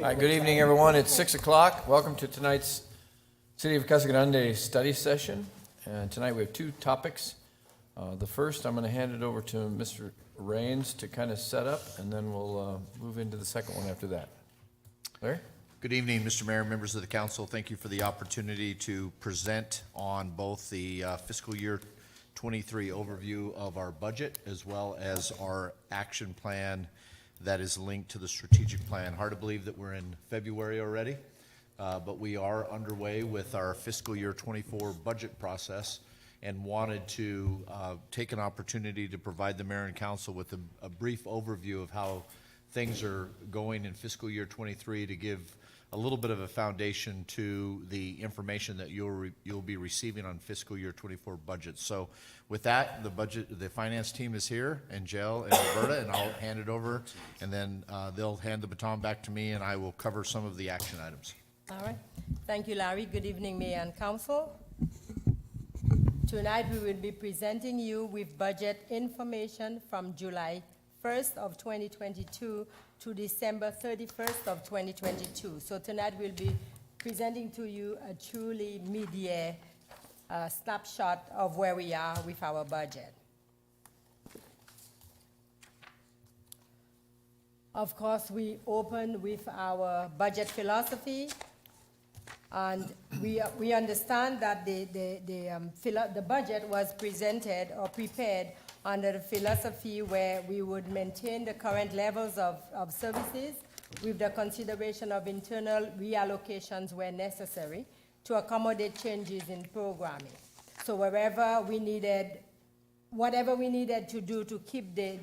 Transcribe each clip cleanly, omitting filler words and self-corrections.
Hi, good evening, everyone. It's 6 o'clock. Welcome to tonight's City of Casa Grande study session. And tonight we have two topics. The first, I'm going to hand it over to Mr. Rains to kind of set up, and then we'll move into the second one after that. Larry? Good evening, Mr. Mayor, members of the council. Thank you for the opportunity to present on both the fiscal year 23 overview of our budget as well as our action plan that is linked to the strategic plan. Hard to believe that we're in February already, but we are underway with our fiscal year 24 budget process and wanted to take an opportunity to provide the mayor and council with a brief overview of how things are going in fiscal year 23 to give a little bit of a foundation to the information that you'll be receiving on fiscal year 24 budget. So with that, the finance team is here, and Jill and Alberta, and I'll hand it over, and then they'll hand the baton back to me, and I will cover some of the action items. All right. Thank you, Larry. Good evening, Mayor and Council. Tonight we will be presenting you with budget information from July 1st of 2022 to December 31st of 2022. So tonight we'll be presenting to you a truly mid-year snapshot of where we are with our budget. Of course, we open with our budget philosophy, and we understand that the budget was presented or prepared under the philosophy where we would maintain the current levels of services with the consideration of internal reallocations where necessary to accommodate changes in programming. So whatever we needed to do to keep the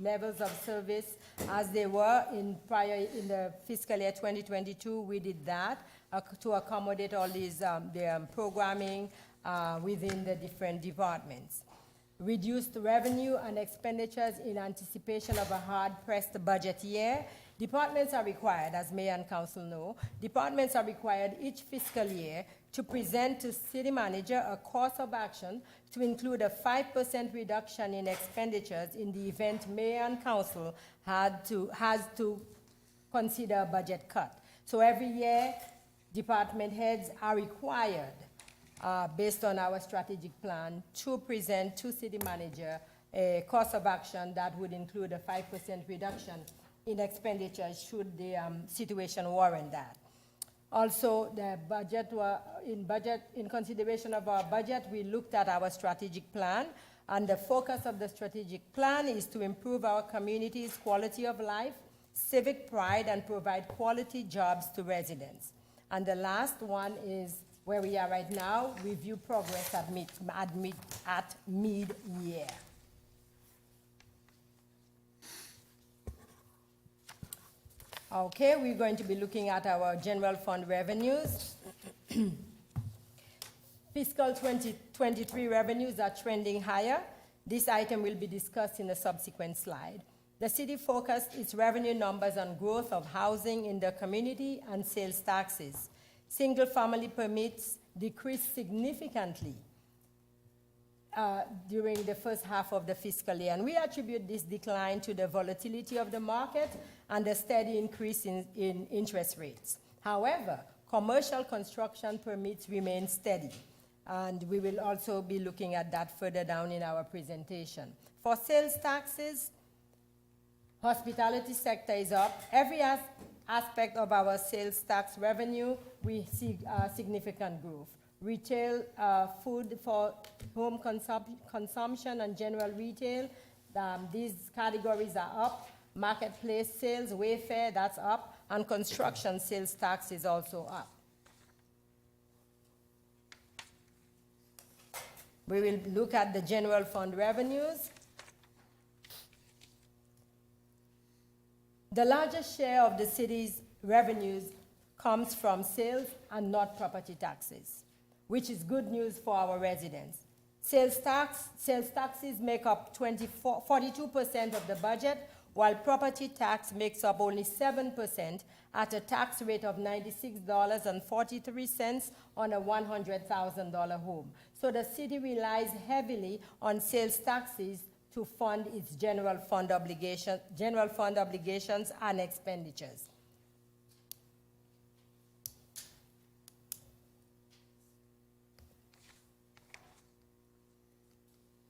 levels of service as they were in the fiscal year 2022, we did that to accommodate all these programming within the different departments. Reduced revenue and expenditures in anticipation of a hard-pressed budget year. Departments are required, as Mayor and Council know, departments are required each fiscal year to present to City Manager a course of action to include a 5% reduction in expenditures in the event Mayor and Council has to consider a budget cut. So every year, department heads are required based on our strategic plan to present to City Manager a course of action that would include a 5% reduction in expenditures should the situation warrant that. Also, the budget in consideration of our budget, we looked at our strategic plan, and the focus of the strategic plan is to improve our community's quality of life, civic pride, and provide quality jobs to residents. And the last one is where we are right now, review progress at mid-year. Okay, we're going to be looking at our general fund revenues. Fiscal 2023 revenues are trending higher. This item will be discussed in a subsequent slide. The city focused its revenue numbers on growth of housing in the community and sales taxes. Single-family permits decreased significantly during the first half of the fiscal year, and we attribute this decline to the volatility of the market and the steady increase in interest rates. However, commercial construction permits remain steady, and we will also be looking at that further down in our presentation. For sales taxes, hospitality sector is up. Every aspect of our sales tax revenue, we see significant growth. Retail, food for home consumption and general retail, these categories are up. Marketplace sales, Wayfair, that's up. And construction sales tax is also up. We will look at the general fund revenues. The largest share of the city's revenues comes from sales and not property taxes, which is good news for our residents. Sales taxes make up 42% of the budget, while property tax makes up only 7% at a tax rate of $96.43 on a $100,000 home. So the city relies heavily on sales taxes to fund its general fund obligations and expenditures.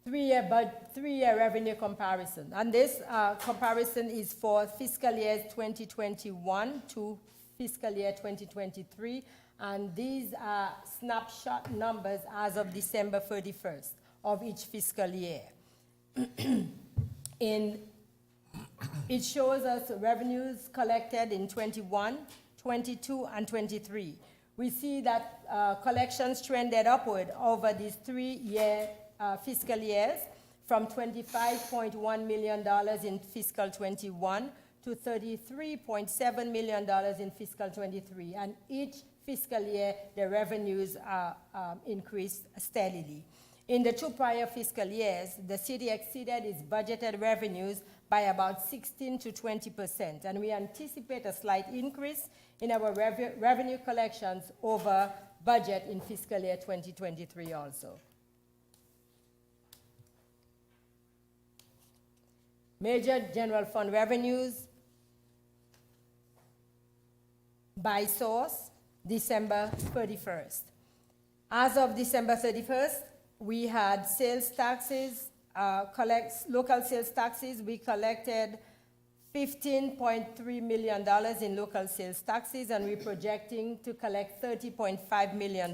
three-year revenue comparison. And this comparison is for fiscal years 2021 to fiscal year 2023. And these are snapshot numbers as of December 31st of each fiscal year. It shows us revenues collected in 21, 22, and 23. We see that collections trended upward over these 3-year fiscal years from $25.1 million in fiscal 21 to $33.7 million in fiscal 23. And each fiscal year, the revenues increased steadily. In the 2 prior fiscal years, the city exceeded its budgeted revenues by about 16 to 20%, and we anticipate a slight increase in our revenue collections over budget in fiscal year 2023 also. Major general fund revenues by source, December 31st. As of December 31st, we had sales taxes, local sales taxes. We collected $15.3 million in local sales taxes, and we're projecting to collect $30.5 million.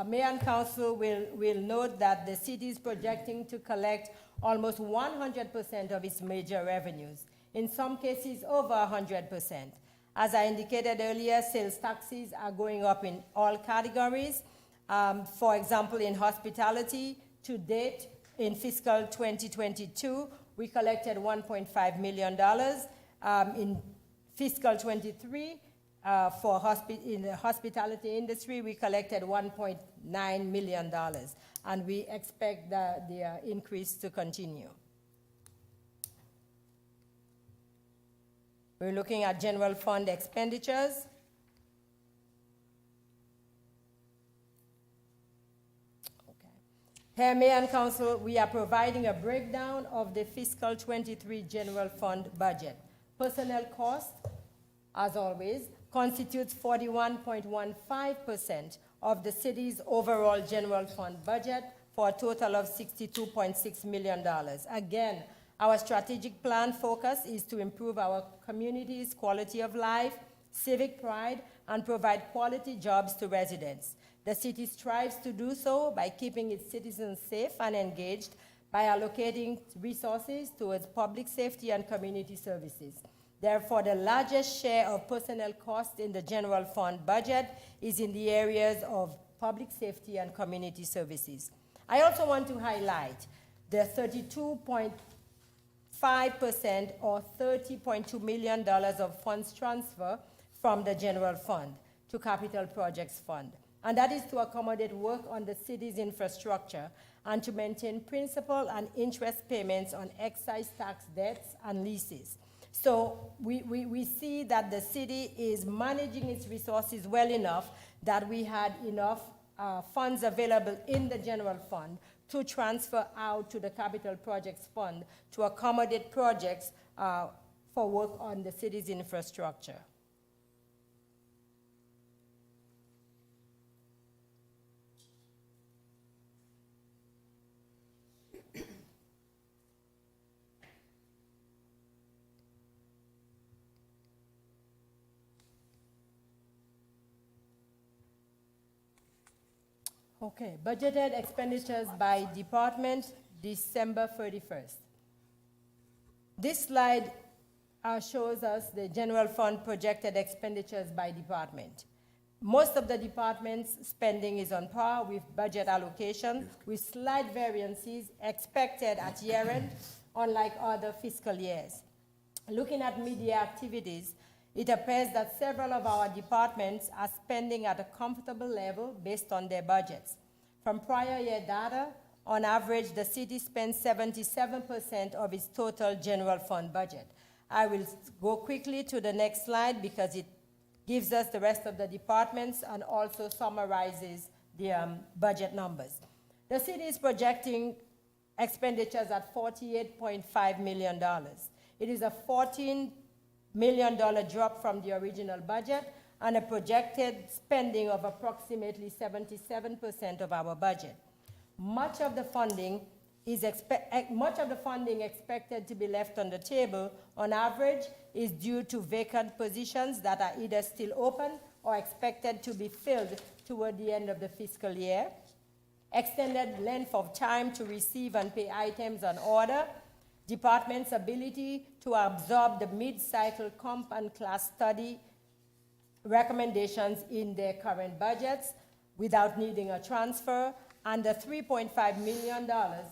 Mayor and council will note that the city is projecting to collect almost 100% of its major revenues, in some cases over 100%. As I indicated earlier, sales taxes are going up in all categories. For example, in hospitality, to date, in fiscal 2022, we collected $1.5 million. In fiscal 23, in the hospitality industry, we collected $1.9 million, and we expect the increase to continue. We're looking at general fund expenditures. Here, Mayor and Council, we are providing a breakdown of the fiscal 23 general fund budget. Personnel cost, as always, constitutes 41.15% of the city's overall general fund budget for a total of $62.6 million. Again, our strategic plan focus is to improve our community's quality of life, civic pride, and provide quality jobs to residents. The city strives to do so by keeping its citizens safe and engaged by allocating resources towards public safety and community services. Therefore, the largest share of personnel costs in the general fund budget is in the areas of public safety and community services. I also want to highlight the 32.5% or $30.2 million of funds transfer from the general fund to Capital Projects Fund. And that is to accommodate work on the city's infrastructure and to maintain principal and interest payments on excise tax debts and leases. So we see that the city is managing its resources well enough that we had enough funds available in the general fund to transfer out to the Capital Projects Fund to accommodate projects for work on the city's infrastructure. Okay, budgeted expenditures by department, December 31st. This slide shows us the general fund projected expenditures by department. Most of the departments' spending is on par with budget allocation, with slight variances expected at year-end, unlike other fiscal years. Looking at media activities, it appears that several of our departments are spending at a comfortable level based on their budgets. From prior year data, on average, the city spends 77% of its total general fund budget. I will go quickly to the next slide because it gives us the rest of the departments and also summarizes the budget numbers. The city is projecting expenditures at $48.5 million. It is a $14 million drop from the original budget and a projected spending of approximately 77% of our budget. much of the funding expected to be left on the table, on average, is due to vacant positions that are either still open or expected to be filled toward the end of the fiscal year. Extended length of time to receive and pay items on order, department's ability to absorb the mid-cycle comp and class study recommendations in their current budgets without needing a transfer, and the $3.5 million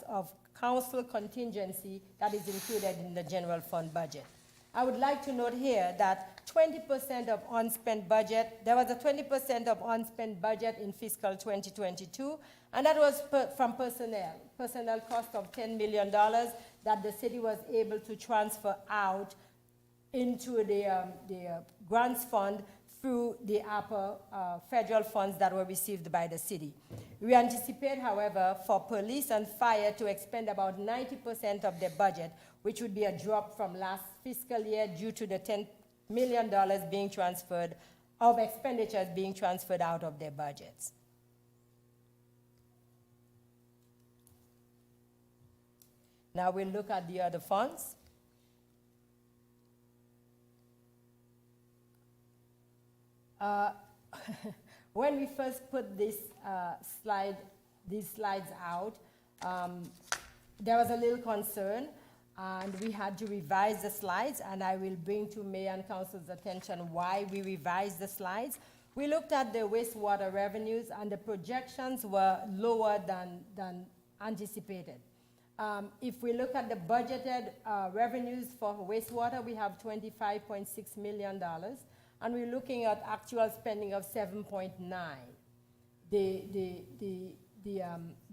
of council contingency that is included in the general fund budget. I would like to note here that 20% of unspent budget, there was a 20% of unspent budget in fiscal 2022, and that was from personnel cost of $10 million that the city was able to transfer out into the grants fund through the upper federal funds that were received by the city. We anticipate, however, for police and fire to expend about 90% of their budget, which would be a drop from last fiscal year due to the $10 million being transferred, of expenditures being transferred out of their budgets. Now we'll look at the other funds. When we first put these slides out, there was a little concern, and we had to revise the slides, and I will bring to Mayor and Council's attention why we revised the slides. We looked at the wastewater revenues, and the projections were lower than anticipated. If we look at the budgeted revenues for wastewater, we have $25.6 million. And we're looking at actual spending of 7.9.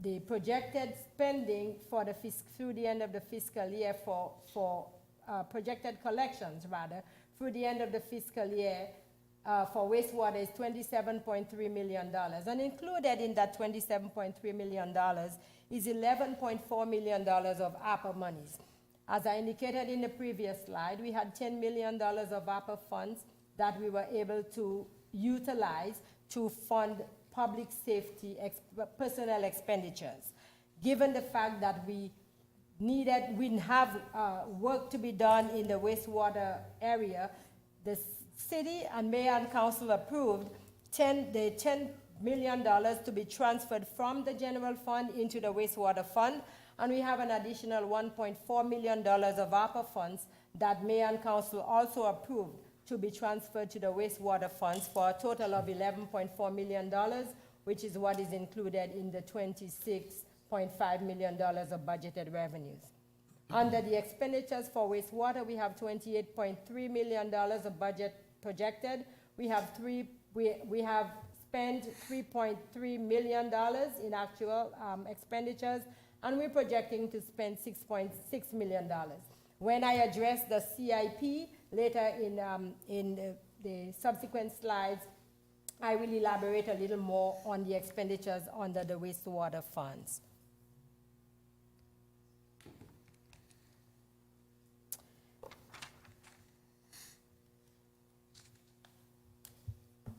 The projected spending for through the end of the fiscal year for projected collections rather through the end of the fiscal year for wastewater is $27.3 million. And included in that $27.3 million is $11.4 million of ARPA monies. As I indicated in the previous slide, we had $10 million of ARPA funds that we were able to utilize to fund public safety personnel expenditures. Given the fact that we have work to be done in the wastewater area, the city and mayor and council approved the $10 million to be transferred from the general fund into the wastewater fund, and we have an additional $1.4 million of ARPA funds that mayor and council also approved to be transferred to the wastewater funds for a total of $11.4 million, which is what is included in the $26.5 million of budgeted revenues. Under the expenditures for wastewater, we have $28.3 million of budget projected. We have spent $3.3 million in actual expenditures, and we're projecting to spend $6.6 million. When I address the CIP later in the subsequent slides, I will elaborate a little more on the expenditures under the wastewater funds.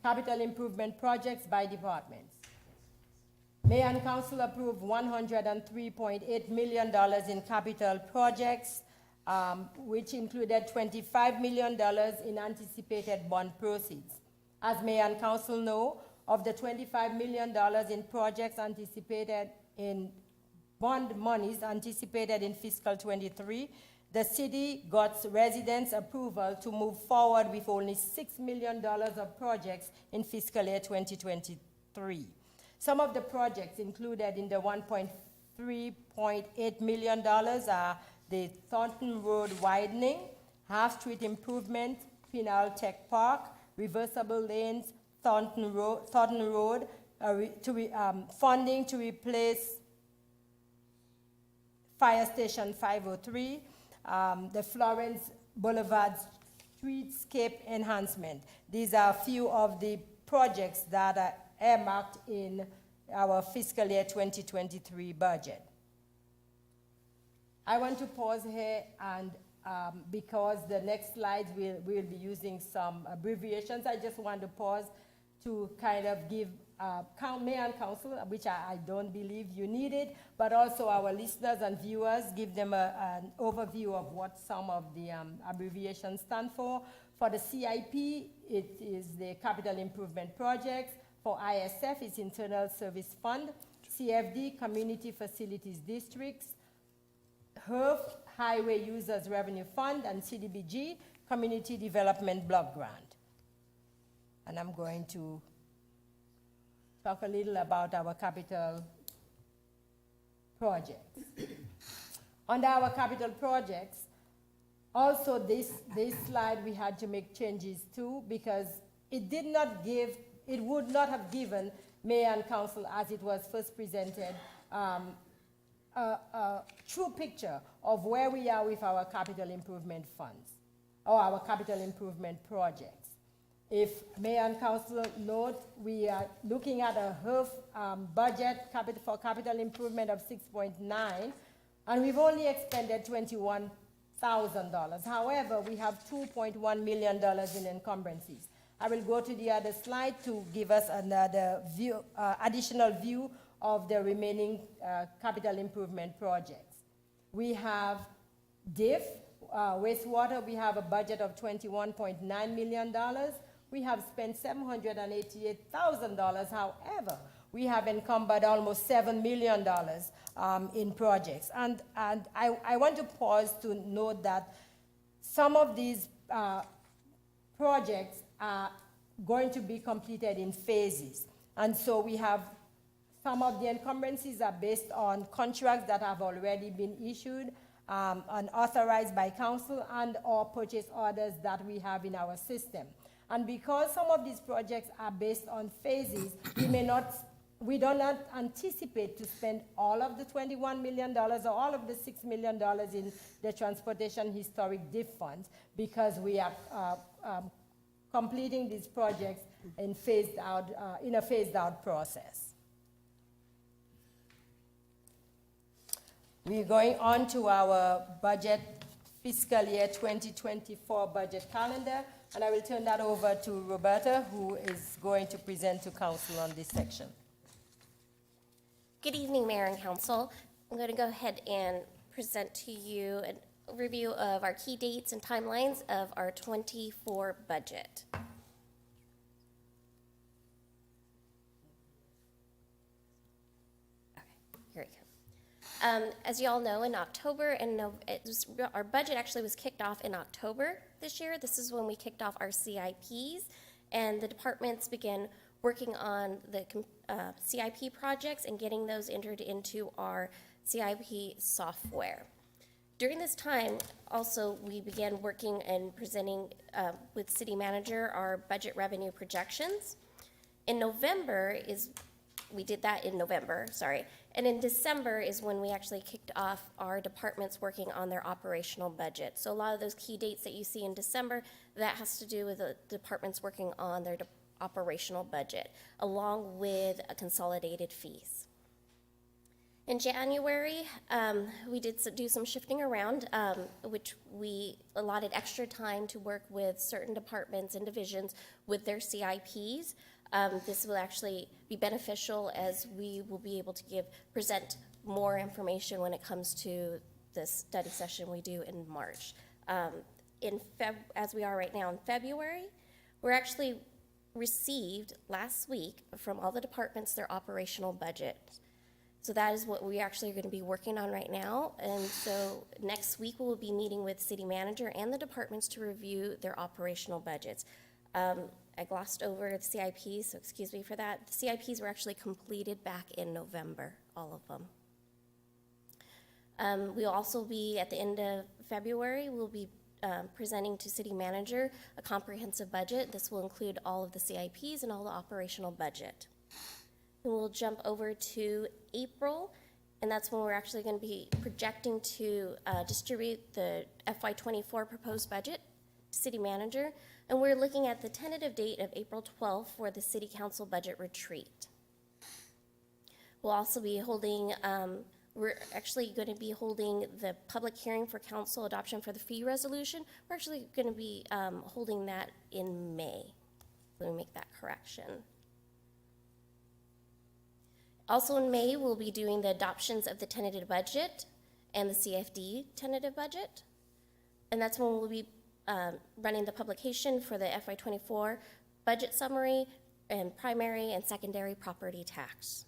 Capital improvement projects by departments. Mayor and council approved $103.8 million in capital projects, which included $25 million in anticipated bond proceeds. As mayor and council know, of the $25 million in projects anticipated in bond monies anticipated in fiscal 23, the city got residents' approval to move forward with only $6 million of projects in fiscal year 2023. Some of the projects included in the $1.3.8 million are the Thornton Road widening, Half Street improvement, Pinal Tech Park, reversible lanes, Thornton Road, funding to replace Fire Station 503, the Florence Boulevard streetscape enhancement. These are a few of the projects that are earmarked in our fiscal year 2023 budget. I want to pause here and because the next slides we'll be using some abbreviations, I just want to pause to kind of give mayor and council, which I don't believe you needed, but also our listeners and viewers, give them an overview of what some of the abbreviations stand for. For the CIP, it is the Capital Improvement Projects. For ISF, it's Internal Service Fund. CFD, Community Facilities Districts. HERF, Highway Users Revenue Fund, and CDBG, Community Development Block Grant. And I'm going to talk a little about our capital projects. Under our capital projects, also this slide we had to make changes to because it would not have given mayor and council as it was first presented a true picture of where we are with our capital improvement funds or our capital improvement projects. If mayor and council note, we are looking at a HERF budget for capital improvement of 6.9, and we've only expended $21,000. However, we have $2.1 million in encumbrances. I will go to the other slide to give us another view, additional view of the remaining capital improvement projects. We have DIF, wastewater, we have a budget of $21.9 million. We have spent $788,000. However, we have encumbered almost $7 million in projects. And I want to pause to note that some of these projects are going to be completed in phases. And so we have some of the encumbrances are based on contracts that have already been issued and authorized by council and or purchase orders that we have in our system. And because some of these projects are based on phases, we do not anticipate to spend all of the $21 million or all of the $6 million in the Transportation Historic DIF funds because we are completing these projects in a phased out process. We're going on to our budget fiscal year 2024 budget calendar, and I will turn that over to Roberta, who is going to present to council on this section. Good evening, Mayor and Council. I'm going to go ahead and present to you an overview of our key dates and timelines of our 24 budget. Okay, here we go. As you all know, in October, our budget actually was kicked off in October this year. This is when we kicked off our CIPs, and the departments began working on the CIP projects and getting those entered into our CIP software. During this time, also, we began working and presenting with City Manager our budget revenue projections. We did that in November, sorry. And in December is when we actually kicked off our departments working on their operational budget. So a lot of those key dates that you see in December, that has to do with the departments working on their operational budget, along with consolidated fees. In January, we did do some shifting around, which we allotted extra time to work with certain departments and divisions with their CIPs. This will actually be beneficial as we will be able to present more information when it comes to the study session we do in March. As we are right now in February, we're actually received last week from all the departments their operational budget. So that is what we actually are going to be working on right now. And so next week we will be meeting with City Manager and the departments to review their operational budgets. I glossed over the CIPs, so excuse me for that. The CIPs were actually completed back in November, all of them. We'll also be, at the end of February, we'll be presenting to City Manager a comprehensive budget. This will include all of the CIPs and all the operational budget. And we'll jump over to April, and that's when we're actually going to be projecting to distribute the FY24 proposed budget to City Manager. And we're looking at the tentative date of April 12th for the City Council budget retreat. We'll also be holding, we're actually going to be holding the public hearing for council adoption for the fee resolution. We're actually going to be holding that in May. Let me make that correction. Also in May, we'll be doing the adoptions of the tentative budget and the CFD tentative budget. And that's when we'll be running the publication for the FY24 budget summary and primary and secondary property tax.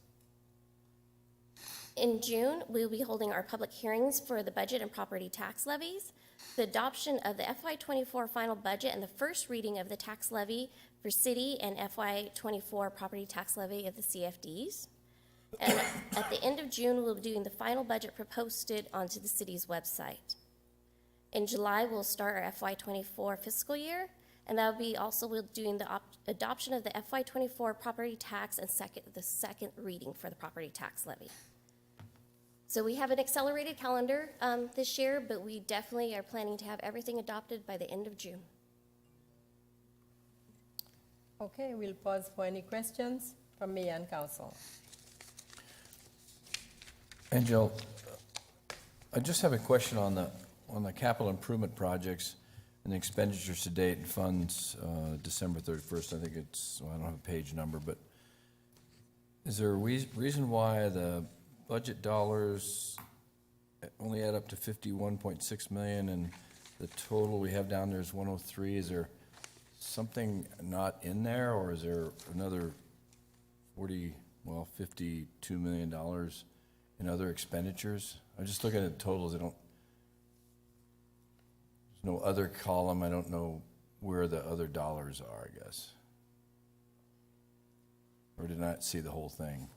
In June, we'll be holding our public hearings for the budget and property tax levies, the adoption of the FY24 final budget and the first reading of the tax levy for city and FY24 property tax levy of the CFDs. And at the end of June, we'll be doing the final budget posted onto the city's website. In July, we'll start our FY24 fiscal year, and that'll be also, we're doing the adoption of the FY24 property tax and the second reading for the property tax levy. So we have an accelerated calendar this year, but we definitely are planning to have everything adopted by the end of June. Okay, we'll pause for any questions from Mayor and Council. Angel, I just have a question on the capital improvement projects and the expenditures to date and funds December 31st. I think it's, well, I don't have a page number, but is there a reason why the budget dollars only add up to 51.6 million and the total we have down there is 103? Is there something not in there, or is there another $52 million in other expenditures? I'm just looking at the totals. There's no other column. I don't know where the other dollars are, I guess. Or did I not see the whole thing?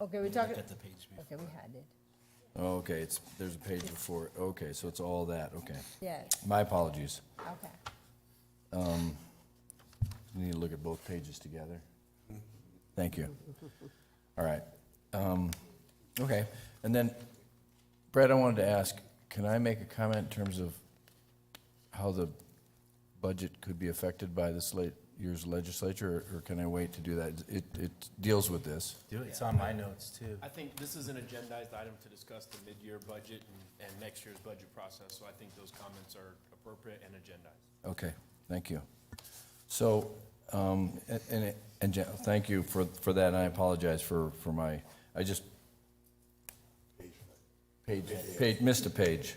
Okay, we're talking, Look at the page before. okay, we had it. Oh, okay, there's a page before. Okay, so it's all that. Okay. Yes, My apologies. okay. We need to look at both pages together. Thank you. All right. Okay, and then, Brett, I wanted to ask, can I make a comment in terms of how the budget could be affected by this late year's legislature, or can I wait to do that? It deals with this. Do it. It's on my notes too. I think this is an agendized item to discuss the mid-year budget and next year's budget process, so I think those comments are appropriate and agendized. Okay, thank you. So, and thank you for that, and I apologize for my, I just missed a page.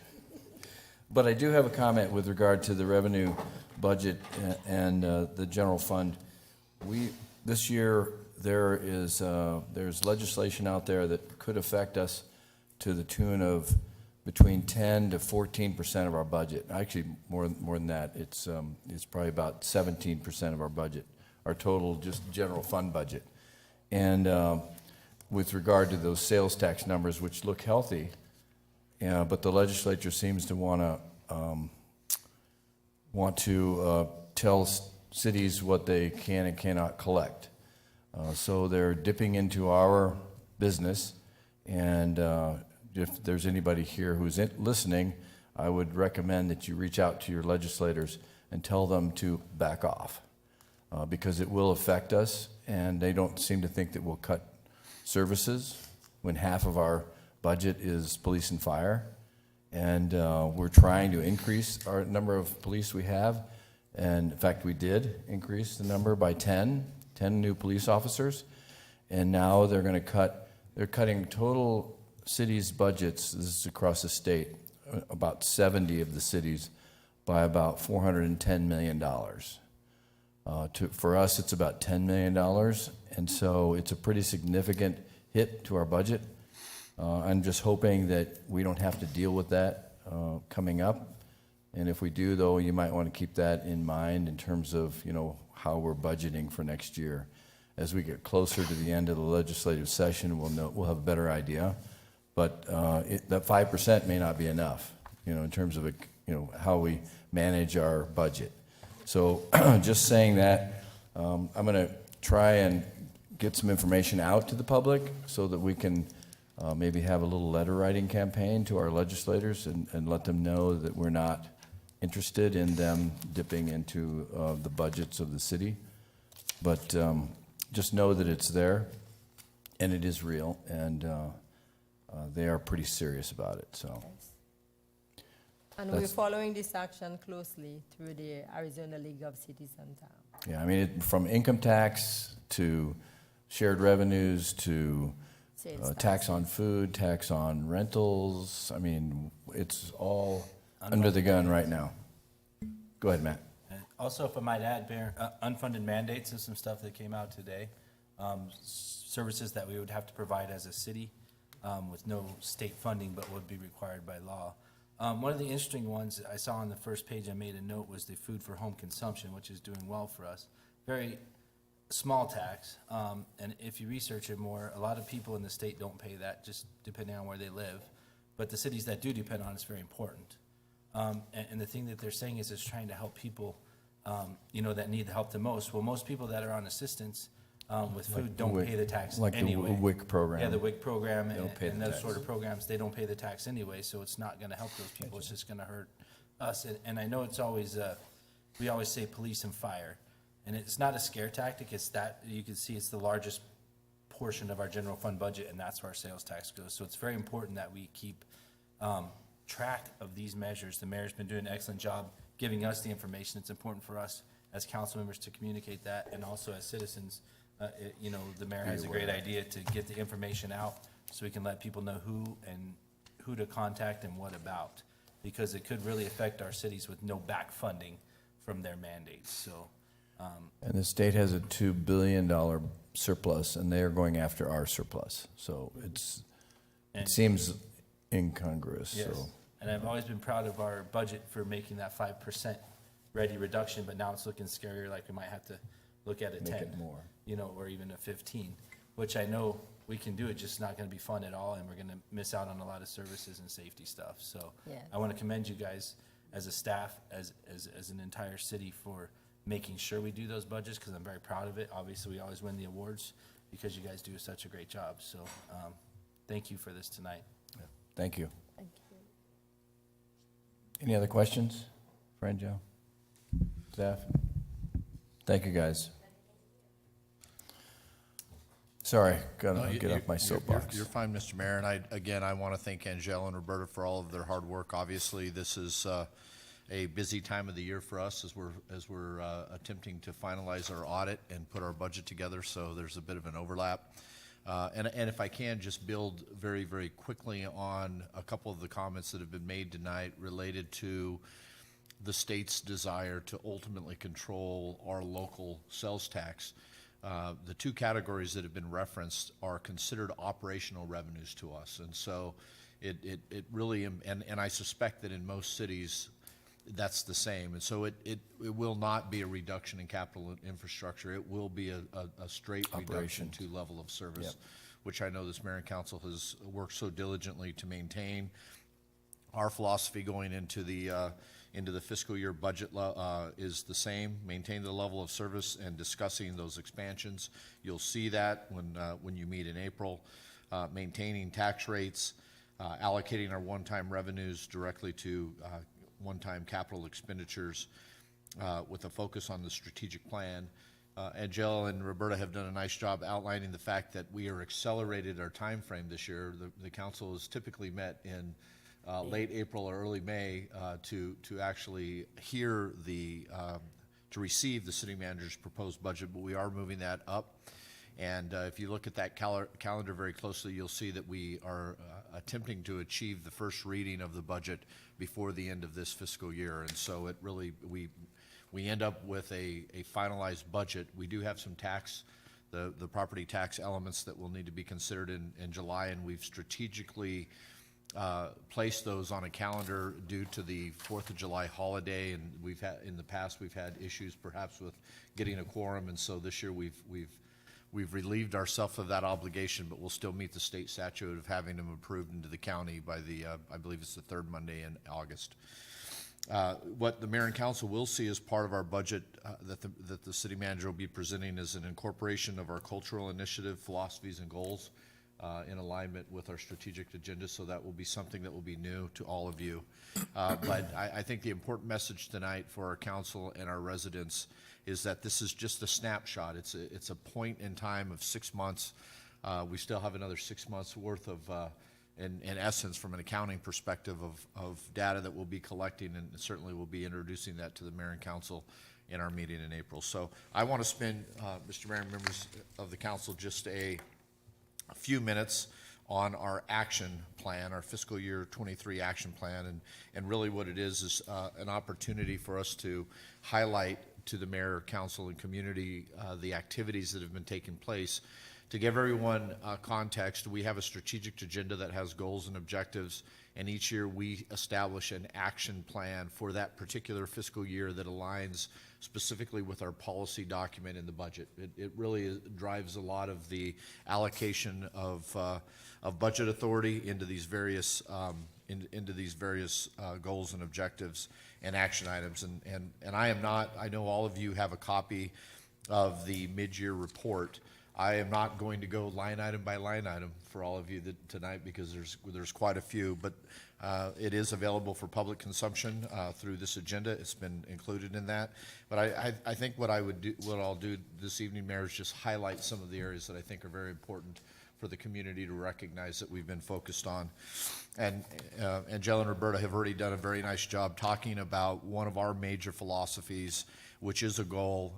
But I do have a comment with regard to the revenue budget and the general fund. This year, there's legislation out there that could affect us to the tune of between 10 to 14% of our budget. Actually, more than that. It's probably about 17% of our budget, our total just general fund budget. And with regard to those sales tax numbers, which look healthy, but the legislature seems to want to tell cities what they can and cannot collect. So they're dipping into our business, and if there's anybody here who's listening, I would recommend that you reach out to your legislators and tell them to back off, because it will affect us, and they don't seem to think that we'll cut services when half of our budget is police and fire. And we're trying to increase our number of police we have. And in fact, we did increase the number by 10 new police officers. And now they're cutting total cities' budgets, this is across the state, about 70 of the cities, by about $410 million. For us, it's about $10 million. And so it's a pretty significant hit to our budget. I'm just hoping that we don't have to deal with that coming up. And if we do, though, you might want to keep that in mind in terms of, how we're budgeting for next year. As we get closer to the end of the legislative session, we'll have a better idea. But that 5% may not be enough, in terms of, how we manage our budget. So just saying that, I'm going to try and get some information out to the public so that we can maybe have a little letter writing campaign to our legislators and let them know that we're not interested in them dipping into the budgets of the city. But just know that it's there, and it is real, and they are pretty serious about it. So, And we're following this action closely through the Arizona League of Cities and Towns. yeah, I mean, from income tax to shared revenues to Sales tax. tax on food, tax on rentals. I mean, it's all under the gun right now. Go ahead, Matt. And also, if I might add, Mayor, unfunded mandates is some stuff that came out today. Services that we would have to provide as a city with no state funding, but would be required by law. One of the interesting ones I saw on the first page, I made a note, was the food for home consumption, which is doing well for us. Very small tax, and if you research it more, a lot of people in the state don't pay that, just depending on where they live. But the cities that do depend on it is very important. And the thing that they're saying is it's trying to help people, that need the help the most. Well, most people that are on assistance with food don't WIC, pay the tax like the anyway. WIC program. Yeah, the WIC program They don't pay and the those tax. sort of programs, they don't pay the tax anyway, so it's not gonna help those people, it's just gonna hurt us. And I know it's always, we always say police and fire, and it's not a scare tactic, it's that, you can see it's the largest portion of our general fund budget, and that's where our sales tax goes. So it's very important that we keep track of these measures. The mayor's been doing an excellent job giving us the information. It's important for us as council members to communicate that, and also as citizens. The mayor has a great idea to get the information out so we can let people know who to contact and what about, because it could really affect our cities with no back funding from their mandates. So And the state has a $2 billion surplus, and they are going after our surplus. So it And- seems incongruous, yes, so. and I've always been proud of our budget for making that 5% ready reduction, but now it's looking scarier, like we might have to look at a Make 10. it more. Or even a 15, which I know we can do, it's just not gonna be fun at all, and we're gonna miss out on a lot of services and safety stuff, so. Yes. I wanna commend you guys as a staff, as an entire city for making sure we do those budgets, cause I'm very proud of it. Obviously, we always win the awards because you guys do such a great job, so, thank you for this tonight. Thank you. Thank you. Any other questions? Fran, Joe? Staff? Thank you, guys. Sorry, No, gotta you- get off my you're- soapbox. You're fine, Mr. Mayor, and I want to thank Angela and Roberta for all of their hard work. Obviously, this is a busy time of the year for us as we're attempting to finalize our audit and put our budget together, so there's a bit of an overlap. And if I can, just build very, very quickly on a couple of the comments that have been made tonight related to the state's desire to ultimately control our local sales tax. The two categories that have been referenced are considered operational revenues to us. And so it really, and I suspect that in most cities, that's the same. And so it will not be a reduction in capital infrastructure. It will be a straight reduction Operations. to level of service, Yep. which I know this mayor and council has worked so diligently to maintain. Our philosophy going into the fiscal year budget is the same: maintain the level of service and discussing those expansions. You'll see that when you meet in April. Maintaining tax rates, allocating our one-time revenues directly to one-time capital expenditures with a focus on the strategic plan. Angela and Roberta have done a nice job outlining the fact that we are accelerated our time frame this year. The council has typically met in late April or early May to actually hear to receive the city manager's proposed budget, but we are moving that up. And if you look at that calendar very closely, you'll see that we are attempting to achieve the first reading of the budget before the end of this fiscal year. And so it really, we end up with a finalized budget. We do have some the property tax elements that will need to be considered in July, and we've strategically placed those on a calendar due to the 4th of July holiday, and in the past we've had issues perhaps with getting a quorum, and so this year we've relieved ourselves of that obligation, but we'll still meet the state statute of having them approved into the county by I believe it's the third Monday in August. What the mayor and council will see as part of our budget that the city manager will be presenting is an incorporation of our cultural initiative, philosophies, and goals in alignment with our strategic agenda, so that will be something that will be new to all of you. But I think the important message tonight for our council and our residents is that this is just a snapshot. It's a point in time of 6 months. We still have another 6 months worth of, in essence, from an accounting perspective of data that we'll be collecting, and certainly we'll be introducing that to the mayor and council in our meeting in April. So I want to spend, Mr. Mayor and members of the council, just a a few minutes on our action plan, our fiscal year 23 action plan, and really what it is an opportunity for us to highlight to the mayor, council, and community the activities that have been taking place. To give everyone context, we have a strategic agenda that has goals and objectives, and each year we establish an action plan for that particular fiscal year that aligns specifically with our policy document in the budget. It really drives a lot of the allocation of budget authority into these various goals and objectives and action items. And I know all of you have a copy of the mid-year report. I am not going to go line item by line item for all of you tonight because there's quite a few, but it is available for public consumption through this agenda. It's been included in that. But I think what I'll do this evening, Mayor, is just highlight some of the areas that I think are very important for the community to recognize that we've been focused on. And Angela and Roberta have already done a very nice job talking about one of our major philosophies, which is a goal,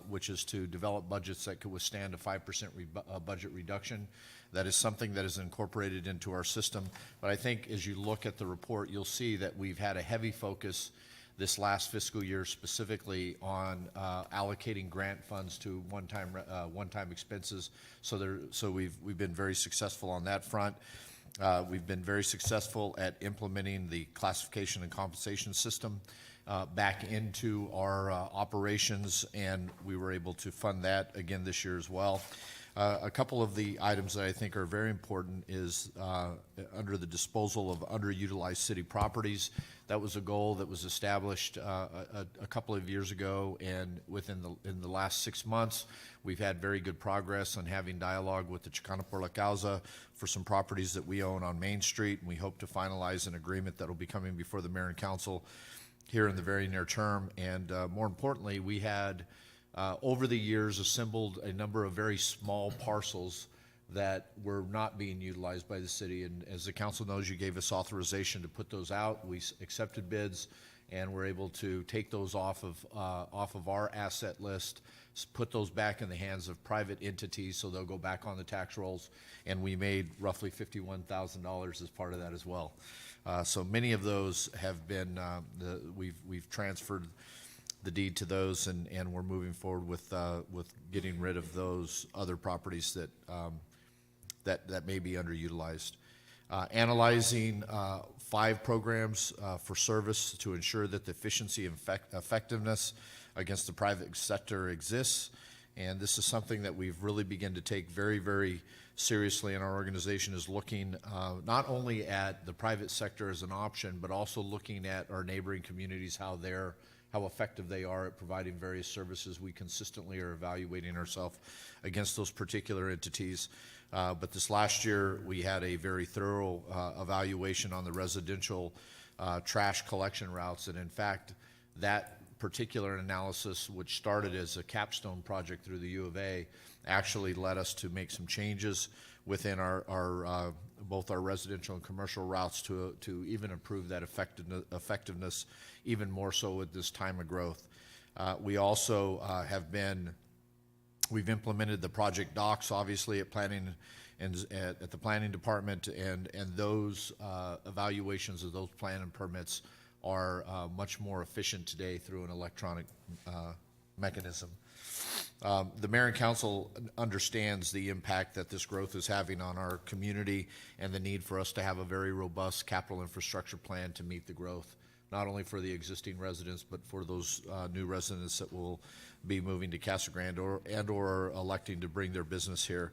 which is to develop budgets that could withstand a 5% budget reduction. That is something that is incorporated into our system. But I think as you look at the report, you'll see that we've had a heavy focus this last fiscal year specifically on allocating grant funds to one-time expenses. So we've been very successful on that front. We've been very successful at implementing the classification and compensation system back into our operations, and we were able to fund that again this year as well. A couple of the items that I think are very important is under the disposal of underutilized city properties. That was a goal that was established a couple of years ago, and in the last 6 months, we've had very good progress on having dialogue with the Chicana por la Causa for some properties that we own on Main Street, and we hope to finalize an agreement that will be coming before the mayor and council here in the very near term. And more importantly, we had over the years assembled a number of very small parcels that were not being utilized by the city. And as the council knows, you gave us authorization to put those out. We accepted bids and were able to take those off of our asset list, put those back in the hands of private entities so they'll go back on the tax rolls. And we made roughly $51,000 as part of that as well. So many of those have been, we've transferred the deed to those, and we're moving forward with getting rid of those other properties that may be underutilized. Analyzing 5 programs for service to ensure that the efficiency and effectiveness against the private sector exists. And this is something that we've really begun to take very, very seriously, and our organization is looking not only at the private sector as an option, but also looking at our neighboring communities, how effective they are at providing various services. We consistently are evaluating ourselves against those particular entities. But this last year, we had a very thorough evaluation on the residential trash collection routes. And in fact, that particular analysis, which started as a capstone project through the U of A, actually led us to make some changes within our both our residential and commercial routes to even improve that effectiveness even more so at this time of growth. We also we've implemented the project docs, obviously, at planning and at the planning department, and those evaluations of those plan and permits are much more efficient today through an electronic mechanism. The mayor and council understands the impact that this growth is having on our community and the need for us to have a very robust capital infrastructure plan to meet the growth, not only for the existing residents, but for those new residents that will be moving to Casa Grande or electing to bring their business here.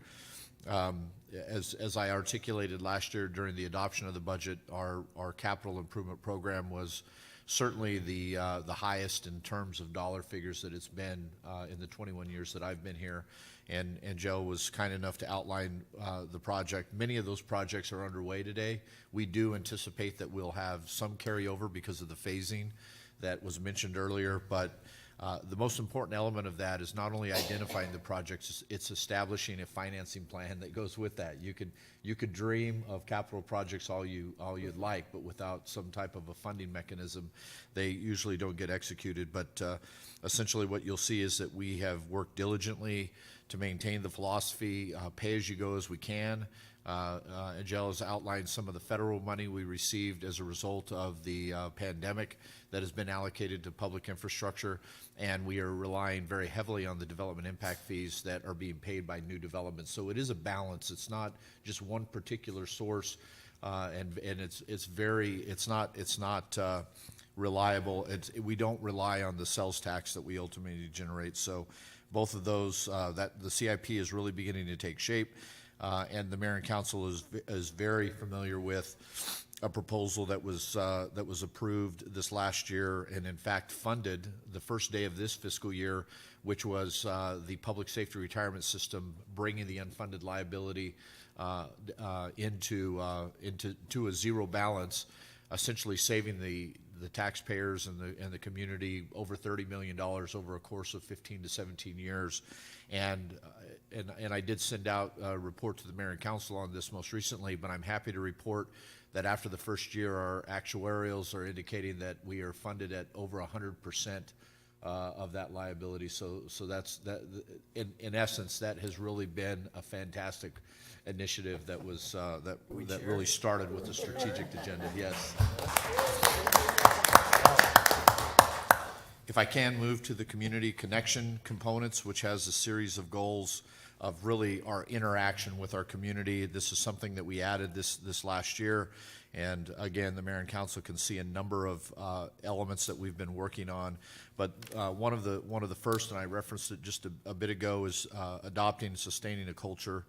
As I articulated last year during the adoption of the budget, our capital improvement program was certainly the highest in terms of dollar figures that it's been in the 21 years that I've been here. And Joe was kind enough to outline the project. Many of those projects are underway today. We do anticipate that we'll have some carryover because of the phasing that was mentioned earlier, but the most important element of that is not only identifying the projects, it's establishing a financing plan that goes with that. You could dream of capital projects all you'd like, but without some type of a funding mechanism, they usually don't get executed. But essentially what you'll see is that we have worked diligently to maintain the philosophy, pay as you go as we can. Angela has outlined some of the federal money we received as a result of the pandemic that has been allocated to public infrastructure, and we are relying very heavily on the development impact fees that are being paid by new developments. So it is a balance. It's not just one particular source, and it's not reliable. We don't rely on the sales tax that we ultimately generate. So both of those, that the CIP is really beginning to take shape. And the mayor and council is very familiar with a proposal that was approved this last year and in fact funded the first day of this fiscal year, which was the public safety retirement system bringing the unfunded liability into a zero balance, essentially saving the taxpayers and the community over $30 million over a course of 15 to 17 years. And I did send out a report to the mayor and council on this most recently, but I'm happy to report that after the first year, our actuarials are indicating that we are funded at over 100% of that liability. So that's that. In essence, that has really been a fantastic initiative that was that really started with the strategic agenda. Yes. If I can move to the community connection components, which has a series of goals of really our interaction with our community. This is something that we added this last year. And again, the mayor and council can see a number of elements that we've been working on. But one of the first, and I referenced it just a bit ago, is adopting and sustaining a culture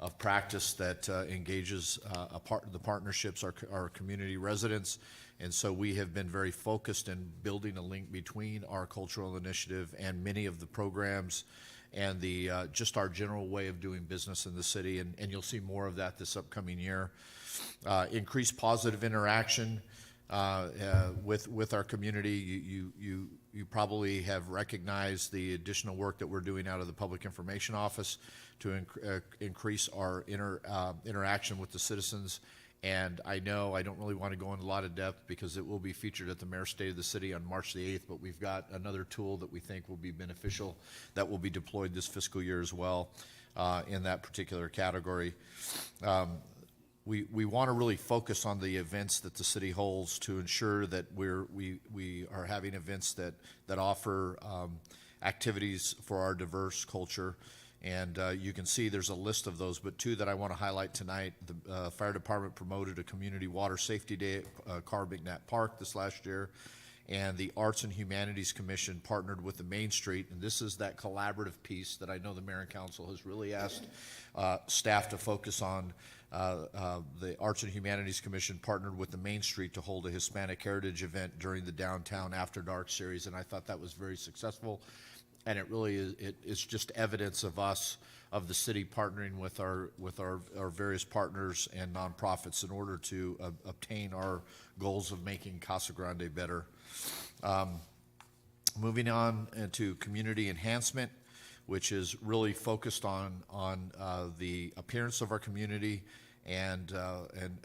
of practice that engages the partnerships, our community residents. And so we have been very focused in building a link between our cultural initiative and many of the programs and the just our general way of doing business in the city. And you'll see more of that this upcoming year. Increased positive interaction with our community. You probably have recognized the additional work that we're doing out of the Public Information Office to increase our interaction with the citizens. And I know I don't really want to go into a lot of depth because it will be featured at the Mayor's State of the City on March the 8th, but we've got another tool that we think will be beneficial that will be deployed this fiscal year as well in that particular category. We want to really focus on the events that the city holds to ensure that we are having events that offer activities for our diverse culture. And you can see there's a list of those, but two that I want to highlight tonight. The fire department promoted a community water safety day at Carr McNatt Park this last year. And the Arts and Humanities Commission partnered with the Main Street. And this is that collaborative piece that I know the mayor and council has really asked staff to focus on. The Arts and Humanities Commission partnered with the Main Street to hold a Hispanic Heritage event during the Downtown After Dark series. And I thought that was very successful. And it really is, it's just evidence of the city partnering with our various partners and nonprofits in order to obtain our goals of making Casa Grande better. Moving on to community enhancement, which is really focused on the appearance of our community and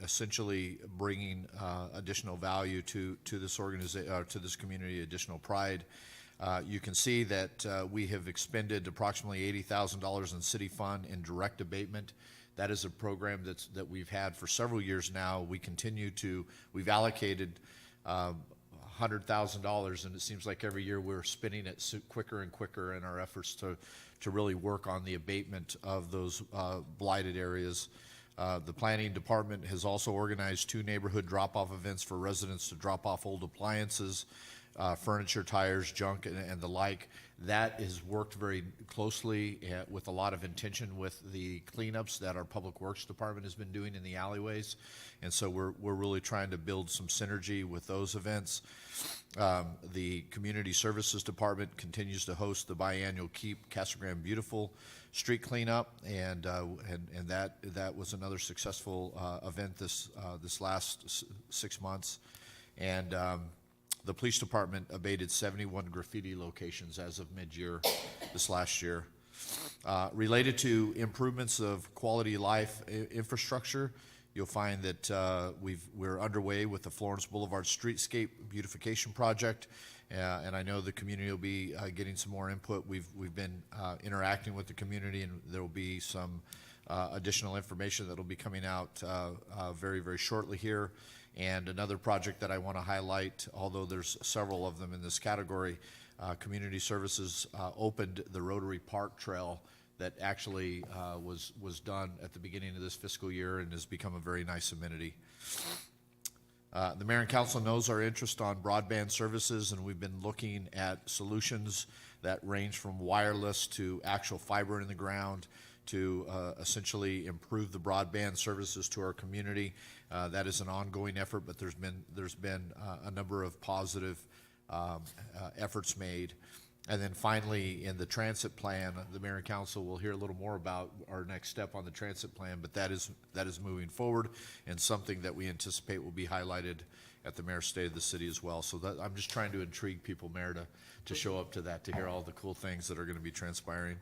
essentially bringing additional value to this organization, to this community, additional pride. You can see that we have expended approximately $80,000 in city fund in direct abatement. That is a program that we've had for several years now. We've allocated $100,000, and it seems like every year we're spending it quicker and quicker in our efforts to really work on the abatement of those blighted areas. The planning department has also organized 2 neighborhood drop-off events for residents to drop off old appliances, furniture, tires, junk, and the like. That has worked very closely with a lot of intention with the cleanups that our Public Works Department has been doing in the alleyways. And so we're really trying to build some synergy with those events. The Community Services Department continues to host the biannual Keep Casa Grande Beautiful street cleanup, and that was another successful event this last 6 months. And the police department abated 71 graffiti locations as of mid-year this last year. Related to improvements of quality life infrastructure, you'll find that we're underway with the Florence Boulevard Streetscape Beautification Project, and I know the community will be getting some more input. We've been interacting with the community, and there will be some additional information that will be coming out very, very shortly here. And another project that I want to highlight, although there's several of them in this category, Community Services opened the Rotary Park Trail that actually was done at the beginning of this fiscal year and has become a very nice amenity. The mayor and council knows our interest on broadband services, and we've been looking at solutions that range from wireless to actual fiber in the ground to essentially improve the broadband services to our community. That is an ongoing effort, but there's been a number of positive efforts made. And then finally, in the transit plan, the mayor and council will hear a little more about our next step on the transit plan, but that is moving forward and something that we anticipate will be highlighted at the mayor's State of the City as well. So that, I'm just trying to intrigue people, Mayor, to show up to that, to hear all the cool things that are going to be transpiring.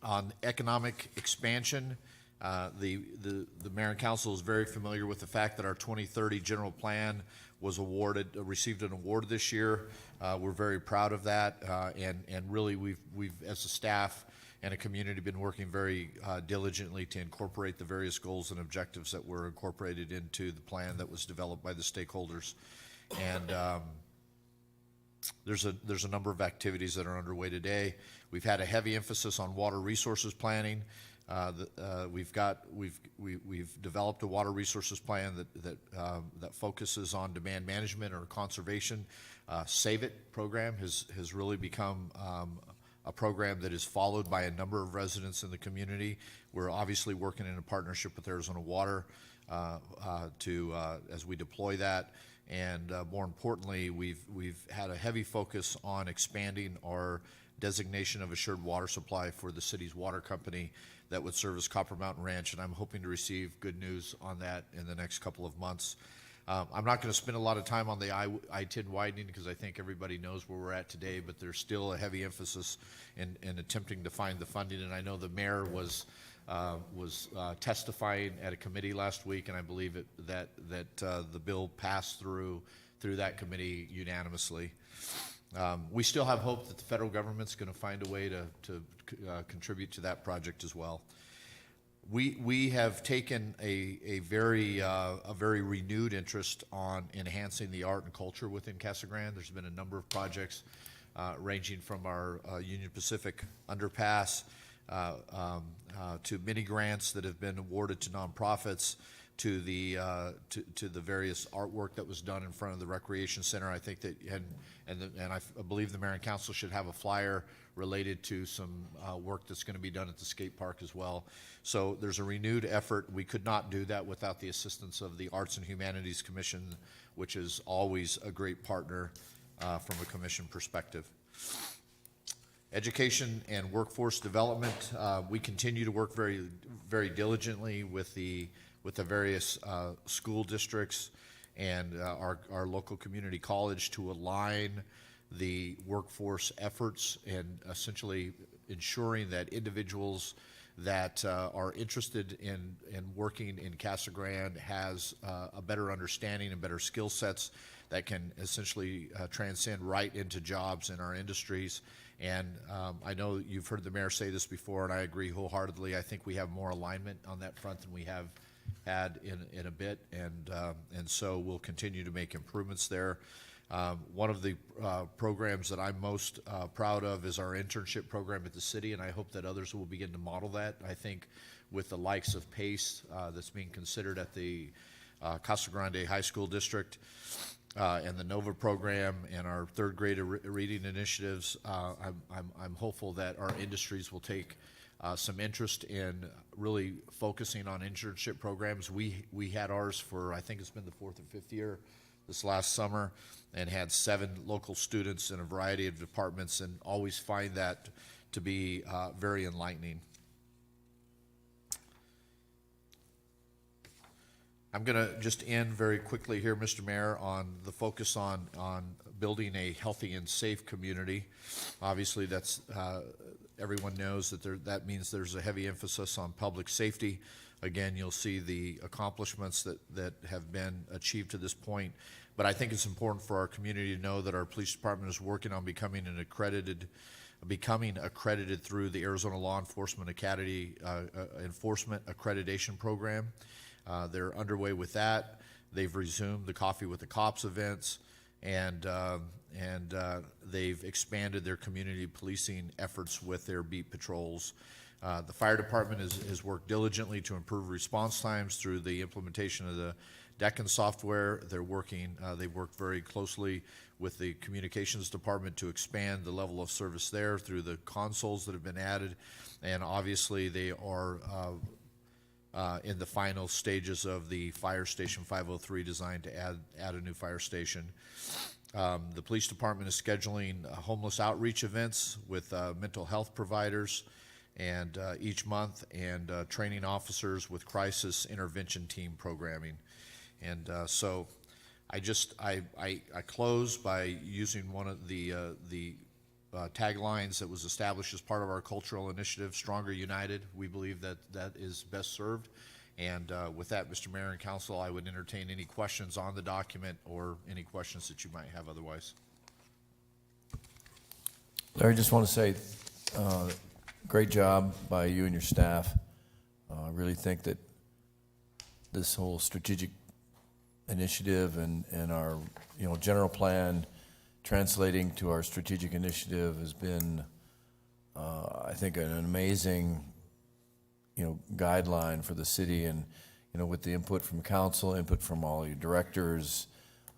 On economic expansion, the mayor and council is very familiar with the fact that our 2030 general plan was received an award this year. We're very proud of that, and really we've as a staff and a community been working very diligently to incorporate the various goals and objectives that were incorporated into the plan that was developed by the stakeholders. And there's a number of activities that are underway today. We've had a heavy emphasis on water resources planning. We've developed a water resources plan that focuses on demand management or conservation. Save It program has really become a program that is followed by a number of residents in the community. We're obviously working in a partnership with Arizona Water as we deploy that. And more importantly, we've had a heavy focus on expanding our designation of assured water supply for the city's water company that would service Copper Mountain Ranch, and I'm hoping to receive good news on that in the next couple of months. I'm not going to spend a lot of time on the I-10 widening because I think everybody knows where we're at today, but there's still a heavy emphasis in attempting to find the funding, and I know the mayor was testifying at a committee last week, and I believe that the bill passed through that committee unanimously. We still have hope that the federal government's going to find a way to contribute to that project as well. We have taken a very renewed interest on enhancing the art and culture within Casa Grande. There's been a number of projects ranging from our Union Pacific underpass to many grants that have been awarded to nonprofits, to the various artwork that was done in front of the recreation center. I think that and I believe the mayor and council should have a flyer related to some work that's going to be done at the skate park as well. So there's a renewed effort. We could not do that without the assistance of the Arts and Humanities Commission, which is always a great partner from a commission perspective. Education and workforce development. We continue to work very, very diligently with the various school districts and our local community college to align the workforce efforts and essentially ensuring that individuals that are interested in working in Casa Grande has a better understanding and better skill sets that can essentially transcend right into jobs in our industries. And I know you've heard the mayor say this before, and I agree wholeheartedly. I think we have more alignment on that front than we have had in a bit, and so we'll continue to make improvements there. One of the programs that I'm most proud of is our internship program at the city, and I hope that others will begin to model that. I think with the likes of PACE that's being considered at the Casa Grande High School District, and the NOVA program and our third grade reading initiatives, I'm hopeful that our industries will take some interest in really focusing on internship programs. We had ours for, I think it's been the 4th or 5th year this last summer, and had 7 local students in a variety of departments, and always find that to be very enlightening. I'm going to just end very quickly here, Mr. Mayor, on the focus on building a healthy and safe community. Obviously, that's everyone knows that that means there's a heavy emphasis on public safety. Again, you'll see the accomplishments that have been achieved to this point. But I think it's important for our community to know that our police department is working on becoming accredited through the Arizona Law Enforcement Academy Enforcement Accreditation Program. They're underway with that. They've resumed the Coffee with the Cops events, and they've expanded their community policing efforts with their beat patrols. The fire department has worked diligently to improve response times through the implementation of the Deccan software. They've worked very closely with the communications department to expand the level of service there through the consoles that have been added. And obviously, they are in the final stages of the Fire Station 503 design to add a new fire station. The police department is scheduling homeless outreach events with mental health providers and each month, and training officers with crisis intervention team programming. And so I close by using one of the taglines that was established as part of our cultural initiative, Stronger United. We believe that is best served. And with that, Mr. Mayor and Council, I would entertain any questions on the document or any questions that you might have otherwise. Larry, just want to say, great job by you and your staff. I really think that this whole strategic initiative and our, general plan translating to our strategic initiative has been, I think, an amazing, guideline for the city, and, with the input from council, input from all your directors,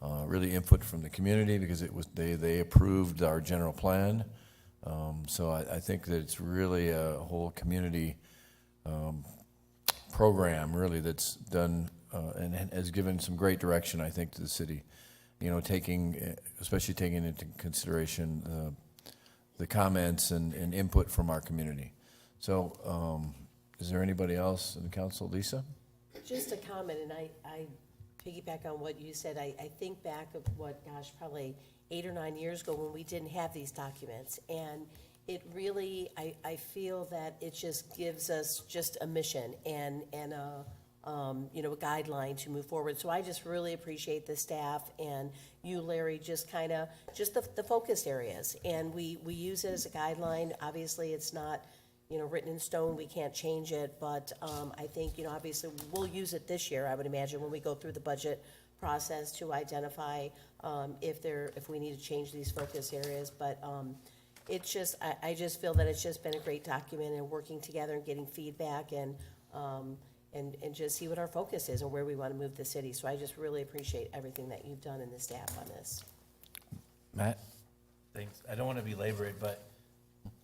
really input from the community, because they approved our general plan. So I think that it's really a whole community program, really, that's done and has given some great direction, I think, to the city. Especially taking into consideration the comments and input from our community. So, is there anybody else in the council? Lisa? Just a comment, and I piggyback on what you said. I think back of probably 8 or 9 years ago when we didn't have these documents. And it really, I feel that it just gives us just a mission and a guideline to move forward. So I just really appreciate the staff and you, Larry, just the focus areas. And we use it as a guideline. Obviously, it's not, written in stone, we can't change it, but I think, obviously, we'll use it this year, I would imagine, when we go through the budget process to identify if we need to change these focus areas. But it's just, I just feel that it's just been a great document, and working together and getting feedback and just see what our focus is and where we want to move the city. So I just really appreciate everything that you've done in the staff on this. Matt? Thanks. I don't want to belabor it, but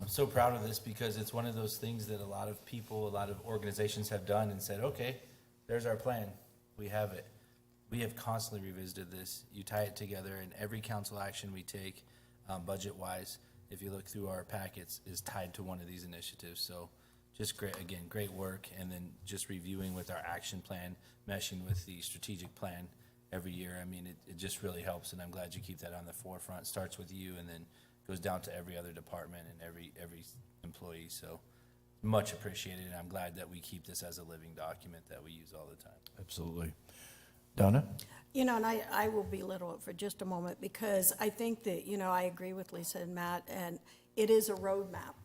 I'm so proud of this because it's one of those things that a lot of people, a lot of organizations have done and said, okay, there's our plan. We have it. We have constantly revisited this. You tie it together, and every council action we take, budget-wise, if you look through our packets, is tied to one of these initiatives. So just great work, and then just reviewing with our action plan, meshing with the strategic plan every year. I mean, it just really helps, and I'm glad you keep that on the forefront. Starts with you and then goes down to every other department and every employee. So much appreciated, and I'm glad that we keep this as a living document that we use all the time. Absolutely. Donna? And I will belittle it for just a moment, because I think that, I agree with Lisa and Matt, and it is a roadmap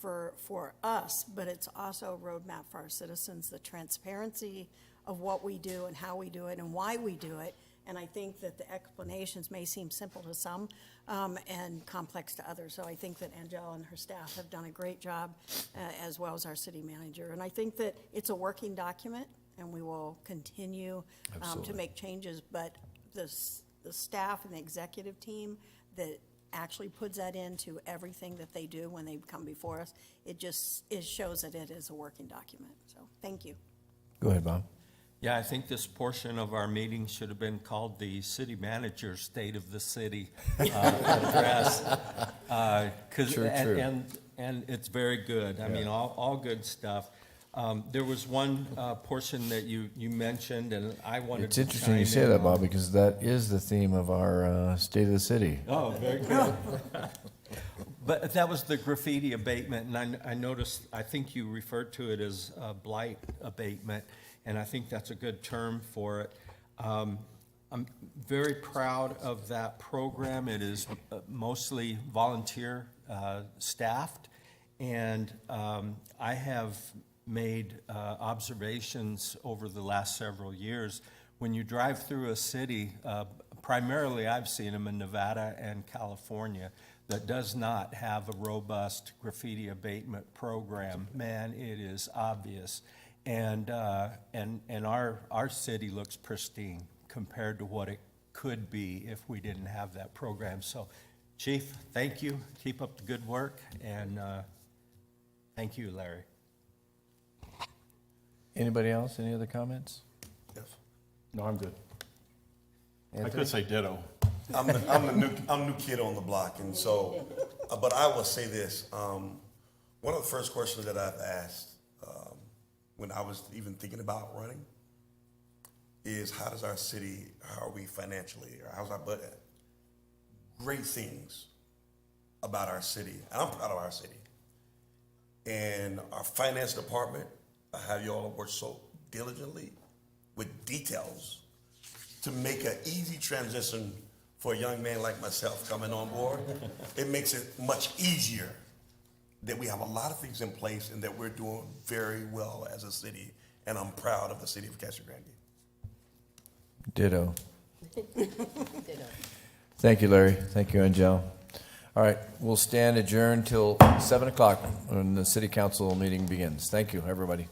for us, but it's also a roadmap for our citizens, the transparency of what we do and how we do it and why we do it. And I think that the explanations may seem simple to some and complex to others. So I think that Angela and her staff have done a great job, as well as our city manager. And I think that it's a working document, and we will continue to make changes. But the staff and the executive team that actually puts that into everything that they do when they come before us, it shows that it is a working document. So thank you. Go ahead, Bob. Yeah, I think this portion of our meeting should have been called the City Manager's State of the City address. True. And it's very good. I mean, all good stuff. There was one portion that you mentioned, and I wanted It's to interesting you chime say in that, on. Bob, because that is the theme of our State of the City. Oh, very good. But that was the graffiti abatement, and I noticed, I think you referred to it as blight abatement, and I think that's a good term for it. I'm very proud of that program. It is mostly volunteer staffed, and I have made observations over the last several years. When you drive through a city, primarily I've seen them in Nevada and California, that does not have a robust graffiti abatement program. Man, it is obvious. And our city looks pristine compared to what it could be if we didn't have that program. So, Chief, thank you. Keep up the good work, and thank you, Larry. Anybody else? Any other comments? Yes. No, I'm good. I Anthony? could say ditto. I'm the new kid on the block, and so, but I will say this. One of the first questions that I've asked when I was even thinking about running is, how does our city, how are we financially, or how's our budget? Great things about our city, and I'm proud of our city. And our finance department, I have you all work so diligently with details to make an easy transition for a young man like myself coming on board. It makes it much easier that we have a lot of things in place and that we're doing very well as a city. And I'm proud of the city of Casa Grande. Ditto. Thank you, Larry. Thank you, Angel. All right, we'll stand adjourned till 7 o'clock when the city council meeting begins. Thank you, everybody.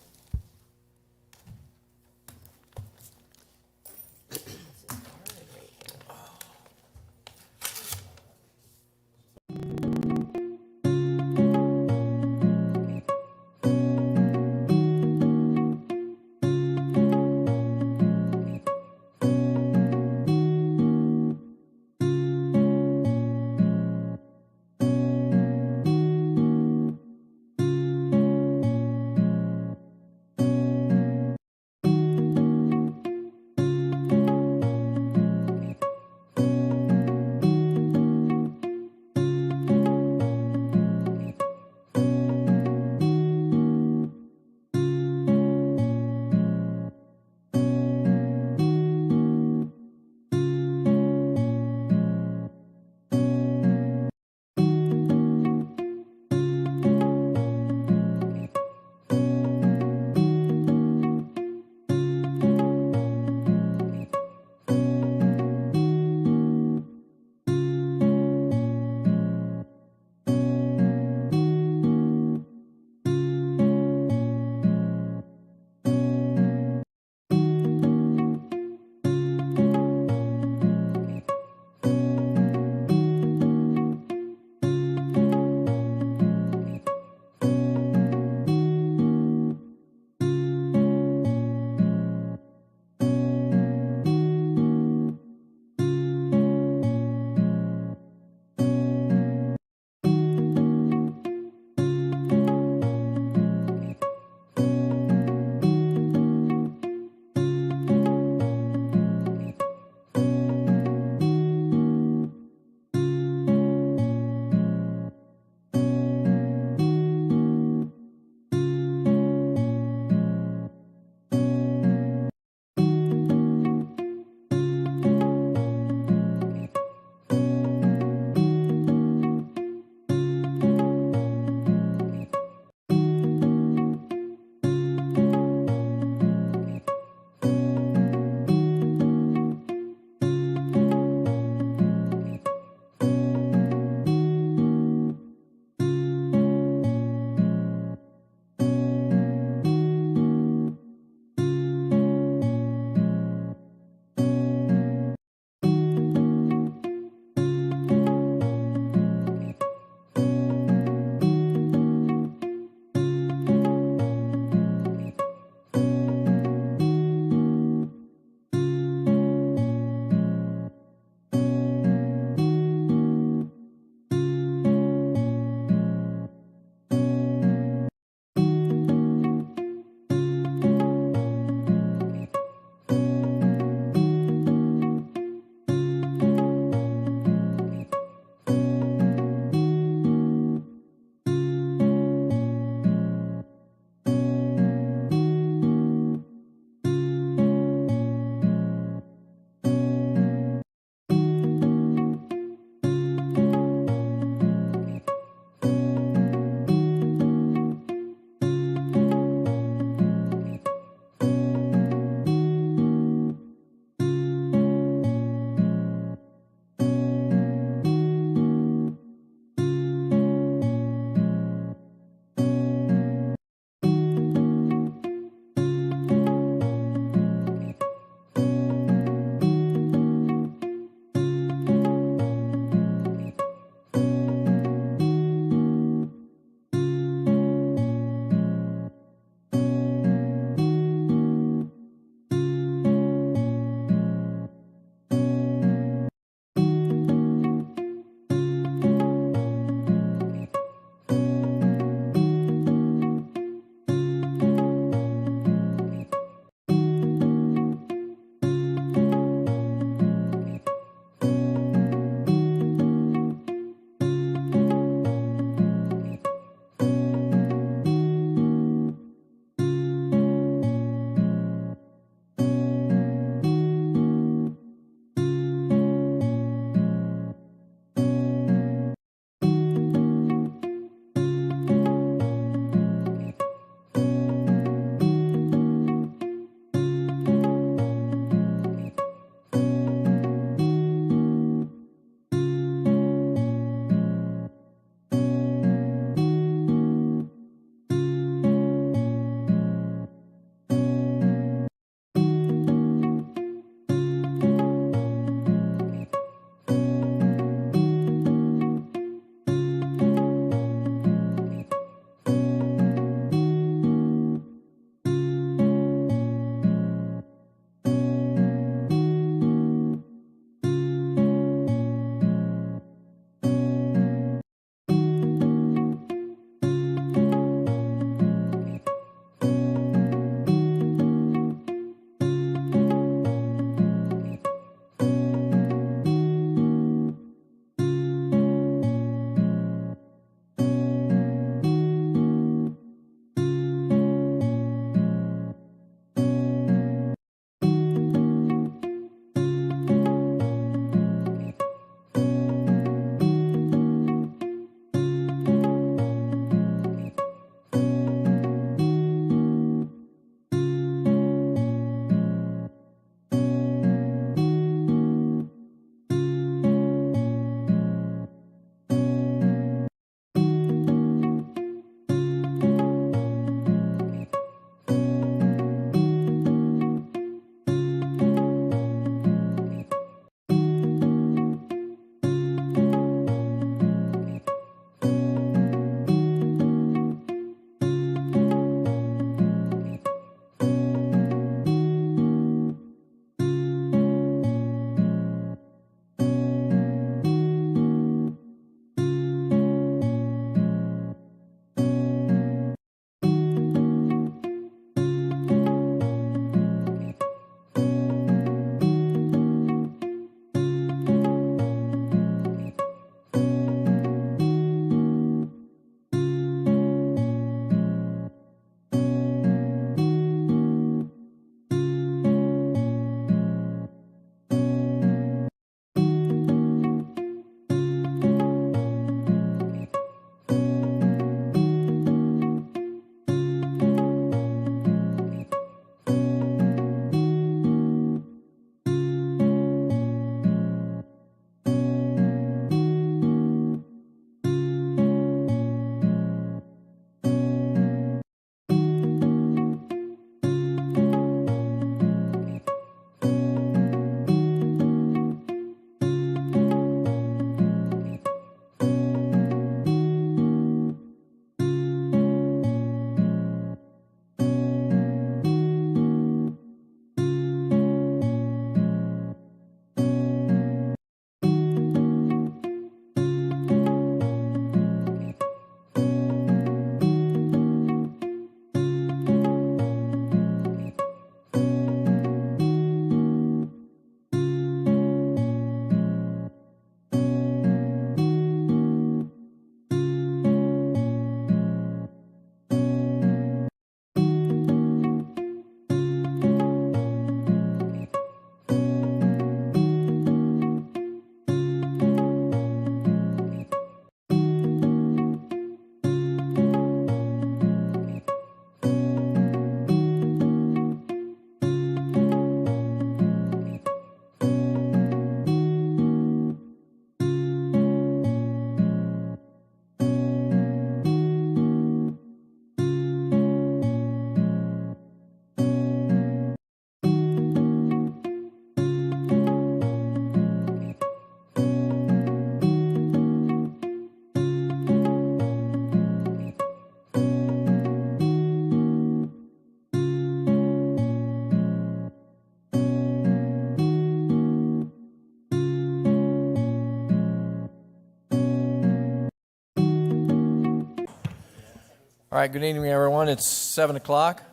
All right, good evening, everyone. It's 7 o'clock.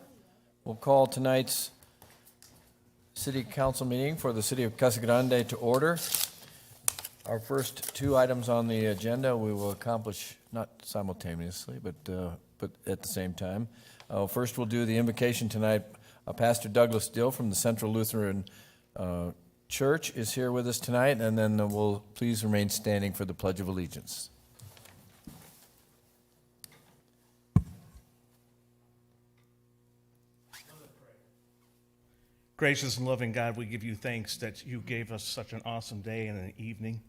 We'll call tonight's city council meeting for the city of Casa Grande to order. Our first two items on the agenda we will accomplish not simultaneously, but at the same time. First, we'll do the invocation tonight. Pastor Douglas Dill from the Central Lutheran Church is here with us tonight, and then we'll please remain standing for the Pledge of Allegiance. Gracious and loving God, we give you thanks that you gave us such an awesome day and an evening.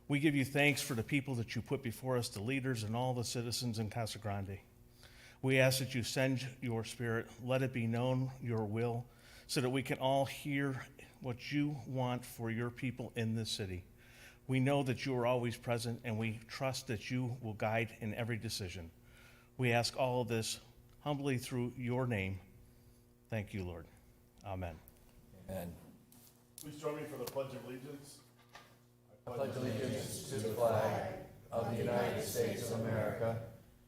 We give you thanks for the people that you put before us, the leaders and all the citizens in Casa Grande. We ask that you send your spirit, let it be known your will, so that we can all hear what you want for your people in this city. We know that you are always present, and we trust that you will guide in every decision. We ask all of this humbly through your name. Thank you, Lord. Amen. Amen. Please join me for the Pledge of Allegiance. I pledge allegiance to the flag of the United States of America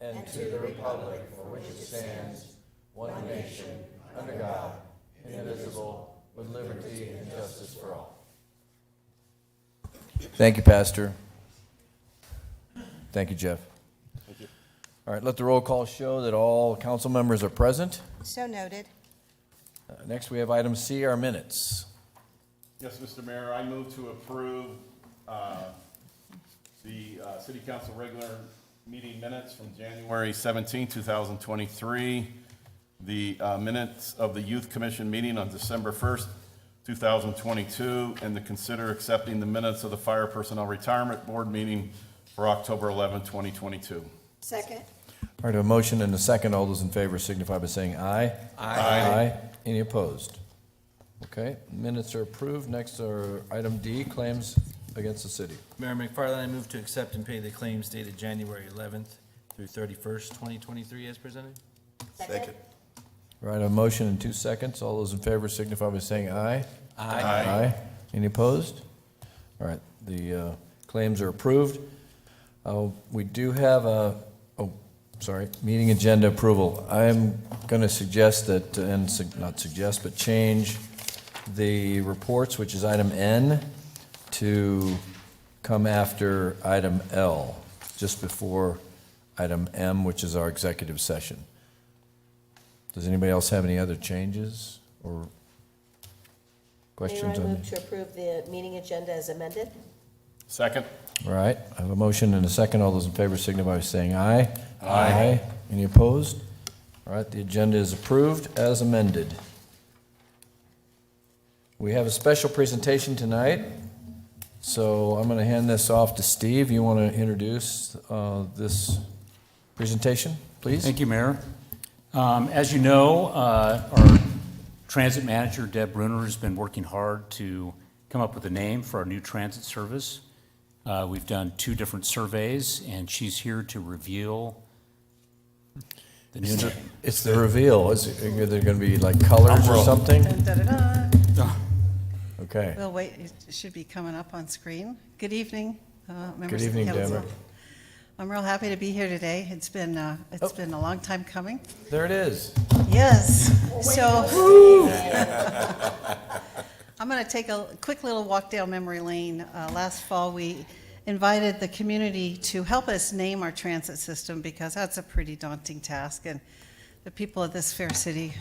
and to the republic for which it stands, one nation, under God, indivisible, with liberty and justice for all. Thank you, Pastor. Thank you, Jeff. Thank you. All right, let the roll call show that all council members are present. So noted. Next, we have item C, our minutes. Yes, Mr. Mayor, I move to approve the city council regular meeting minutes from January 17, 2023, the minutes of the Youth Commission meeting on December 1st, 2022, and to consider accepting the minutes of the Fire Personnel Retirement Board meeting for October 11, 2022. Second. All right, a motion and a second. All those in favor signify by saying aye. Aye. Any opposed? Okay, minutes are approved. Next are item D, claims against the city. Mayor McFarland, I move to accept and pay the claims dated January 11th through 31st, 2023 as presented. Second. All right, a motion in 2 seconds. All those in favor signify by saying aye. Aye. Any opposed? All right, the claims are approved. We do have meeting agenda approval. I'm going to suggest that, not suggest, but change the reports, which is item N, to come after item L, just before item M, which is our executive session. Does anybody else have any other changes or questions Mayor, I on move to approve the meeting agenda as amended. Second. All right, I have a motion and a second. All those in favor signify by saying aye. Aye. Any opposed? All right, the agenda is approved as amended. We have a special presentation tonight, so I'm going to hand this off to Steve. You want to introduce this presentation, please? Thank you, Mayor. As you know, our transit manager, Deb Bruner, has been working hard to come up with a name for our new transit service. We've done 2 different surveys, and she's here to reveal the new name. It's the reveal. Is there going to be like colors or something? Okay. Well, wait, it should be coming up on screen. Good evening, members Good of the evening, council. Deborah. I'm real happy to be here today. It's been a long time coming. There it is. Yes, so I'm going to take a quick little walk down memory lane. Last fall, we invited the community to help us name our transit system because that's a pretty daunting task, and the people of this fair city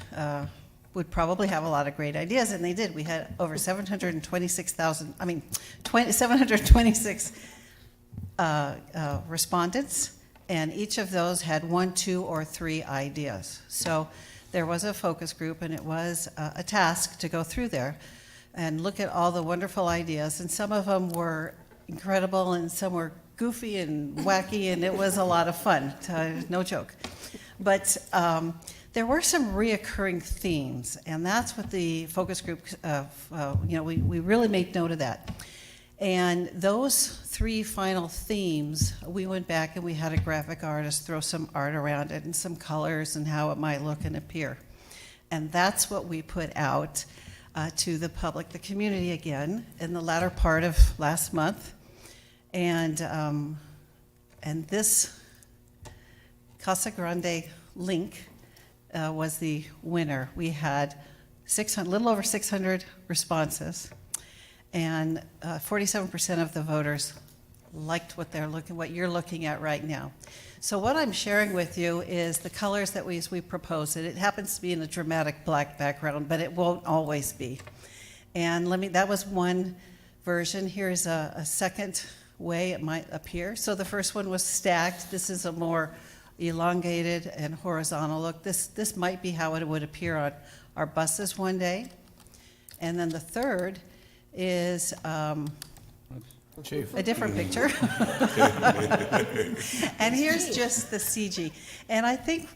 would probably have a lot of great ideas, and they did. We had over 726 respondents, and each of those had 1, 2, or 3 ideas. So there was a focus group, and it was a task to go through there and look at all the wonderful ideas, and some of them were incredible, and some were goofy and wacky, and it was a lot of fun, no joke. But there were some reoccurring themes, and that's what the focus group, we really made note of that. And those 3 final themes, we went back and we had a graphic artist throw some art around it and some colors and how it might look and appear. And that's what we put out to the public, the community again, in the latter part of last month. And this Casa Grande link was the winner. We had little over 600 responses, and 47% of the voters liked what you're looking at right now. So what I'm sharing with you is the colors that we proposed. It happens to be in a dramatic black background, but it won't always be. And that was one version. Here's a second way it might appear. So the first one was stacked. This is a more elongated and horizontal look. This might be how it would appear on our buses one day. And then the third is Chief. a different picture. And here's just the CG. And I think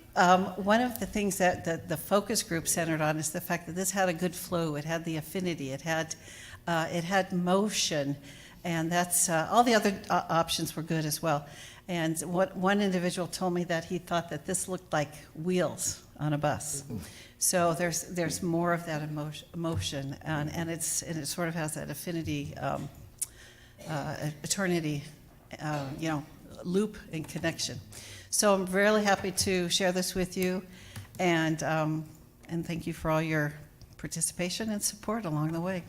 one of the things that the focus group centered on is the fact that this had a good flow. It had the affinity. It had motion. And that's all the other options were good as well. And what one individual told me that he thought that this looked like wheels on a bus. So there's more of that emotion, and it sort of has that affinity, eternity, loop and connection. So I'm really happy to share this with you, and thank you for all your participation and support along the way.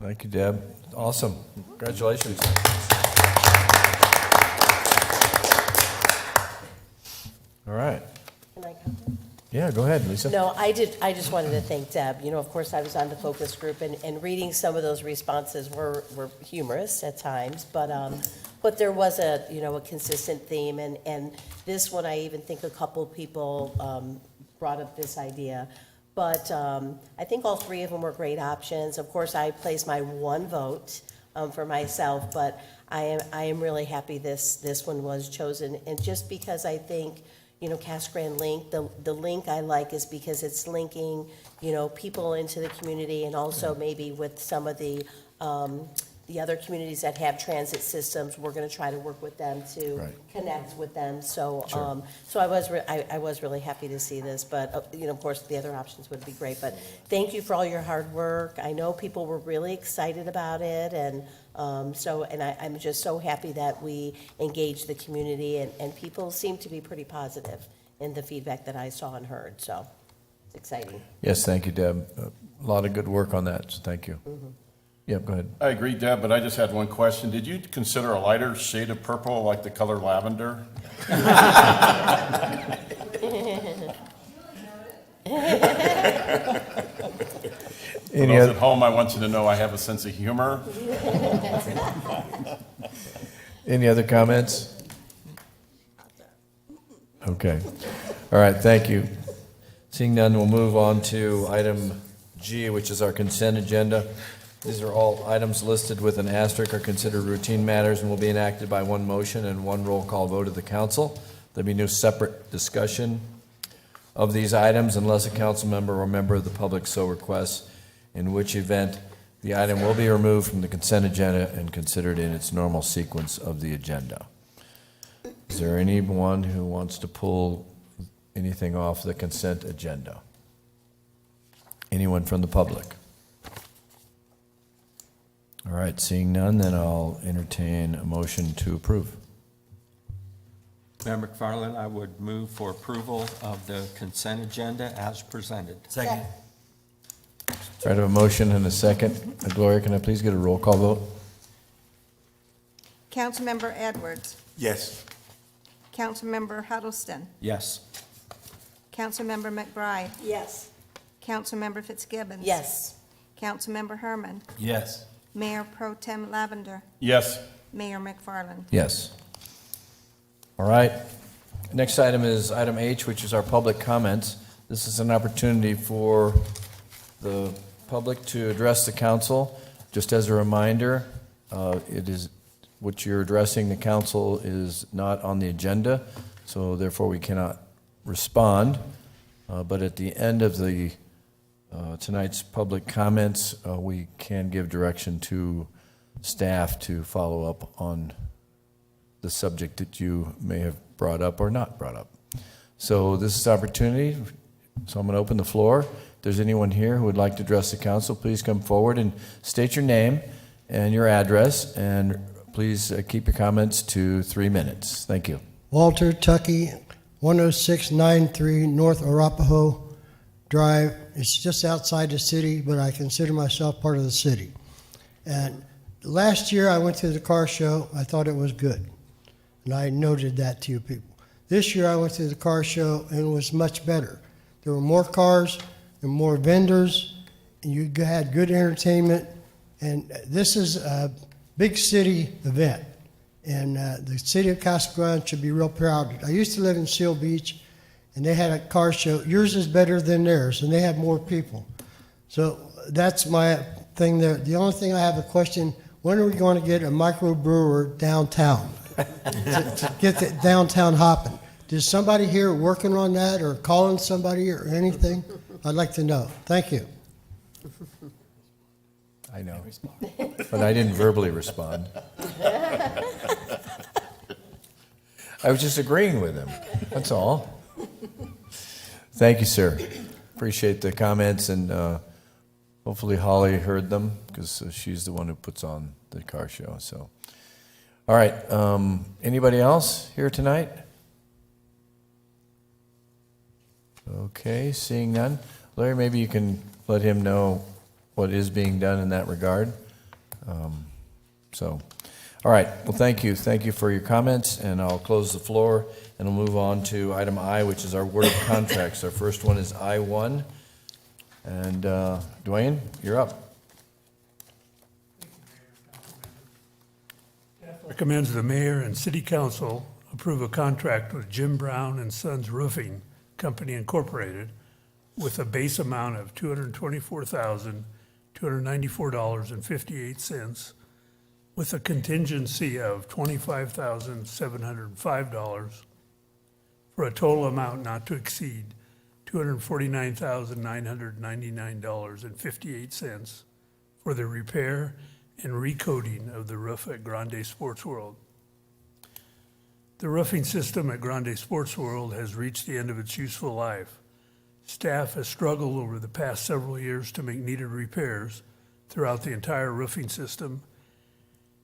Thank you, Deb. Awesome. Congratulations. All right. Can I comment? Yeah, go ahead, Lisa. No, I just wanted to thank Deb. Of course, I was on the focus group, and reading some of those responses were humorous at times, but there was a consistent theme, and this one, I even think a couple people brought up this idea. But I think all three of them were great options. Of course, I placed my one vote for myself, but I am really happy this one was chosen. And just because I think, Casa Grande Link, the link I like is because it's linking, people into the community, and also maybe with some of the other communities that have transit systems, we're going to try to work with them to connect with them. So, so I was really happy to see this, but of course the other options would be great. But thank you for all your hard work. I know people were really excited about it, and I'm just so happy that we engaged the community, and people seem to be pretty positive in the feedback that I saw and heard. So it's exciting. Yes, thank you, Deb. A lot of good work on that, so thank you. Yep, go ahead. I agree, Deb, but I just had one question. Did you consider a lighter shade of purple, like the color lavender? For those at home, I want you to know I have a sense of humor. Any other comments? Okay. All right, thank you. Seeing none, we'll move on to item G, which is our consent agenda. These are all items listed with an asterisk are considered routine matters and will be enacted by one motion and one roll call vote of the council. There'll be no separate discussion of these items unless a council member or member of the public so requests, in which event the item will be removed from the consent agenda and considered in its normal sequence of the agenda. Is there anyone who wants to pull anything off the consent agenda? Anyone from the public? All right, seeing none, then I'll entertain a motion to approve. Mayor McFarland, I would move for approval of the consent agenda as presented. Second. All right, I have a motion and a second. Gloria, can I please get a roll call vote? Councilmember Edwards, Yes. Councilmember Huddleston, Yes. Councilmember McBride, Yes. Councilmember Fitzgibbons. Yes. Councilmember Herman, Yes. Mayor Pro Tem Lavender, Yes. Mayor McFarland. Yes. All right. Next item is item H, which is our public comments. This is an opportunity for the public to address the council. Just as a reminder, it is, what you're addressing the council is not on the agenda, so therefore we cannot respond. But at the end of the tonight's public comments, we can give direction to staff to follow up on the subject that you may have brought up or not brought up. So this is the opportunity. So I'm going to open the floor. If there's anyone here who would like to address the council, please come forward and state your name and your address, and please keep your comments to 3 minutes. Thank you. Walter Tuckey, 10693 North Arapahoe Drive. It's just outside the city, but I consider myself part of the city. And last year I went to the car show. I thought it was good. And I noted that to you people. This year I went to the car show and it was much better. There were more cars, there were more vendors, and you had good entertainment. And this is a big city event. And the city of Casa Grande should be real proud. I used to live in Seal Beach, and they had a car show. Yours is better than theirs, and they have more people. So that's my thing there. The only thing I have a question, when are we going to get a microbrewer downtown to get the downtown hopping? Is somebody here working on that or calling somebody or anything? I'd like to know. Thank you. I know, but I didn't verbally respond. I was just agreeing with him, that's all. Thank you, sir. Appreciate the comments, and hopefully Holly heard them, because she's the one who puts on the car show, so. All right, anybody else here tonight? Okay, seeing none. Larry, maybe you can let him know what is being done in that regard. All right, well, thank you. Thank you for your comments, and I'll close the floor, and we'll move on to item I, which is our word of contracts. Our first one is I-1, and Dwayne, you're up. Recommends the mayor and city council approve a contract with Jim Brown and Sons Roofing Company Incorporated with a base amount of $224,294.58 with a contingency of $25,705 for a total amount not to exceed $249,999.58 for the repair and recoating of the roof at Grande Sports World. The roofing system at Grande Sports World has reached the end of its useful life. Staff has struggled over the past several years to make needed repairs throughout the entire roofing system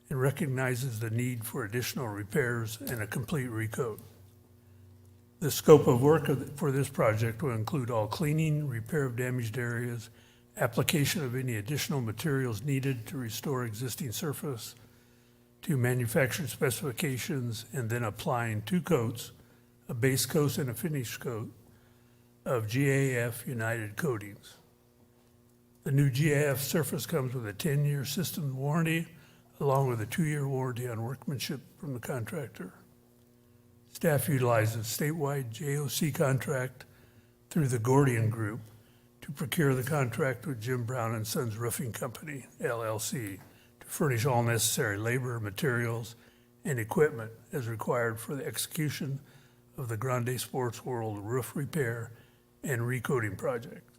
and recognizes the need for additional repairs and a complete recoat. The scope of work for this project will include all cleaning, repair of damaged areas, application of any additional materials needed to restore existing surface to manufacturer specifications, and then applying 2 coats, a base coat and a finish coat, of GAF United Coatings. The new GAF surface comes with a 10-year system warranty, along with a 2-year warranty on workmanship from the contractor. Staff utilizes statewide JOC contract through the Gordian Group to procure the contract with Jim Brown and Sons Roofing Company, LLC, to furnish all necessary labor, materials, and equipment as required for the execution of the Grande Sports World roof repair and recoating project.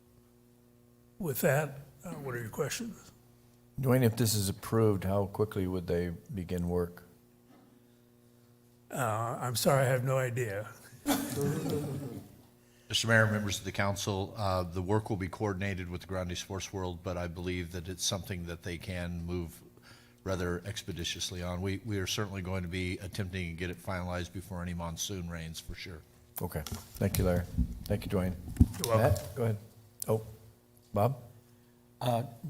With that, what are your questions? Dwayne, if this is approved, how quickly would they begin work? I'm sorry, I have no idea. Mr. Mayor, members of the council, the work will be coordinated with the Grande Sports World, but I believe that it's something that they can move rather expeditiously on. We are certainly going to be attempting to get it finalized before any monsoon rains, for sure. Okay, thank you, Larry. Thank you, Dwayne. You're welcome. Matt, go ahead. Oh, Bob?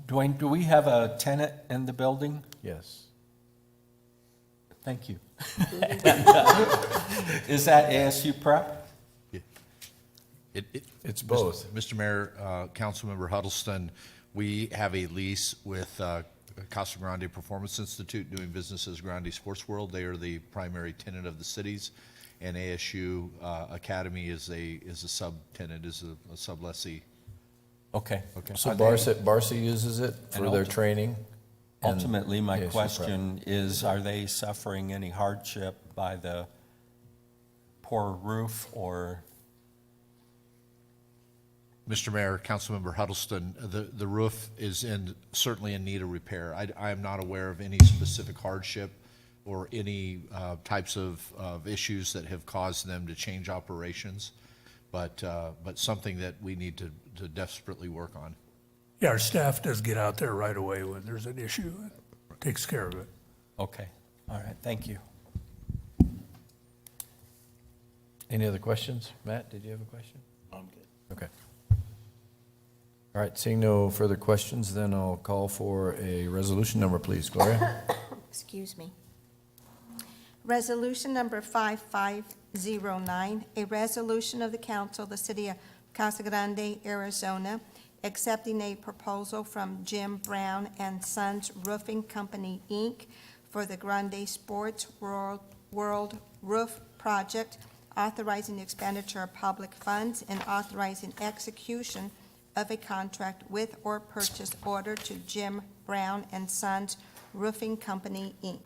Dwayne, do we have a tenant in the building? Yes. Thank you. Is that ASU Prep? It's both. Mr. Mayor, Councilmember Huddleston, we have a lease with Casa Grande Performance Institute doing business as Grande Sports World. They are the primary tenant of the cities, and ASU Academy is a subtenant, is a sublessee. Okay. So Barca uses it for And their training? and Ultimately, my ASU Prep. question is, are they suffering any hardship by the poor roof or? Mr. Mayor, Councilmember Huddleston, the roof is certainly in need of repair. I am not aware of any specific hardship or any types of issues that have caused them to change operations, but something that we need to desperately work on. Yeah, our staff does get out there right away when there's an issue and takes care of it. Okay, all right, thank you. Any other questions? Matt, did you have a question? I'm good. Okay. All right, seeing no further questions, then I'll call for a resolution number, please. Gloria? Excuse me. Resolution number 5509, a resolution of the council of the city of Casa Grande, Arizona, accepting a proposal from Jim Brown and Sons Roofing Company, Inc. for the Grande Sports World Roof Project, authorizing the expenditure of public funds and authorizing execution of a contract with or purchase order to Jim Brown and Sons Roofing Company, Inc.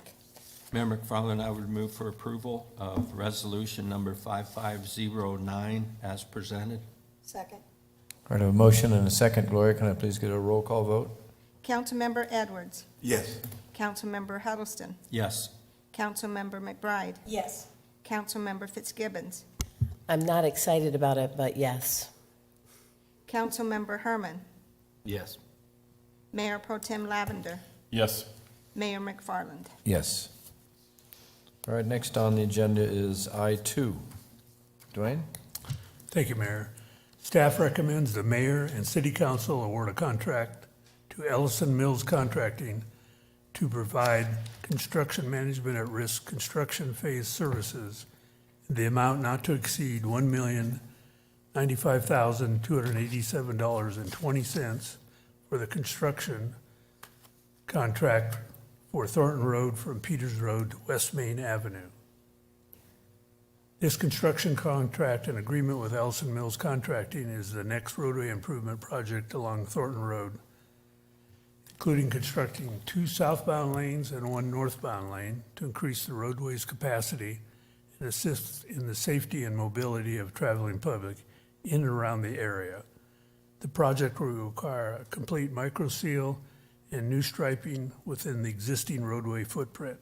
Mayor McFarland, I would move for approval of resolution number 5509 as presented. Second. All right, I have a motion and a second. Gloria, can I please get a roll call vote? Councilmember Edwards. Yes. Councilmember Huddleston. Yes. Councilmember McBride. Yes. Councilmember Fitzgibbons. I'm not excited about it, but yes. Councilmember Herman. Yes. Mayor Pro Tem Lavender. Yes. Mayor McFarland. Yes. All right, next on the agenda is I-2. Dwayne? Thank you, Mayor. Staff recommends the mayor and city council award a contract to Ellison Mills Contracting to provide construction management at risk construction phase services in the amount not to exceed $1,095,287.20 for the construction contract for Thornton Road from Peters Road to West Main Avenue. This construction contract and agreement with Ellison Mills Contracting is the next roadway improvement project along Thornton Road, including constructing 2 southbound lanes and 1 northbound lane to increase the roadway's capacity and assist in the safety and mobility of traveling public in and around the area. The project will require a complete micro seal and new striping within the existing roadway footprint.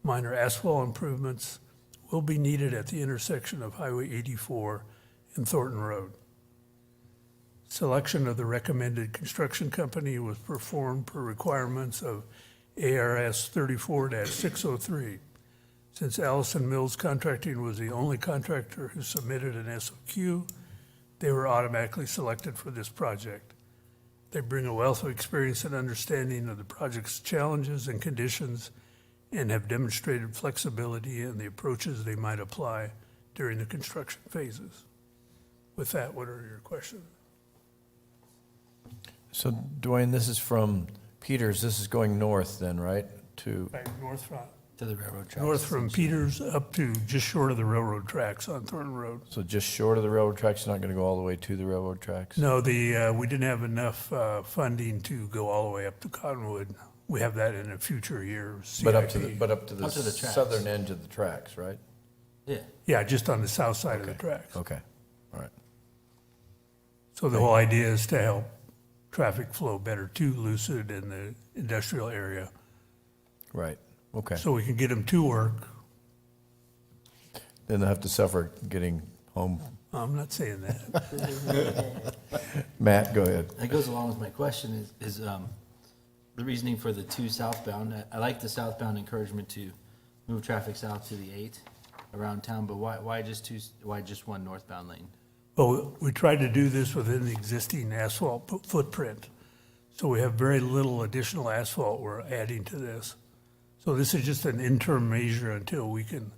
Minor asphalt improvements will be needed at the intersection of Highway 84 and Thornton Road. Selection of the recommended construction company was performed per requirements of ARS 34-603. Since Allison Mills Contracting was the only contractor who submitted an SOQ, they were automatically selected for this project. They bring a wealth of experience and understanding of the project's challenges and conditions and have demonstrated flexibility in the approaches they might apply during the construction phases. With that, what are your questions? So Dwayne, this is from Peters. This is going north then, right? To, Right, north from, To the railroad tracks. north from Peters up to just short of the railroad tracks on Thornton Road. so just short of the railroad tracks, not going to go all the way to the railroad tracks? No, we didn't have enough funding to go all the way up to Cottonwood. We have that in a future year. But up to CIP. the Up to the tracks. southern end of the tracks, right? Yeah. Yeah, just on the south side of the tracks. Okay, all right. So the whole idea is to help traffic flow better to Lucid and the industrial area, Right, okay. so we can get them to work. Then they'll have to suffer getting home. I'm not saying that. Matt, go ahead. That goes along with my question is the reasoning for the 2 southbound. I like the southbound encouragement to move traffic south to the 8 around town, but why just 1 northbound lane? Well, we tried to do this within the existing asphalt footprint. So we have very little additional asphalt we're adding to this. So this is just an interim measure until we can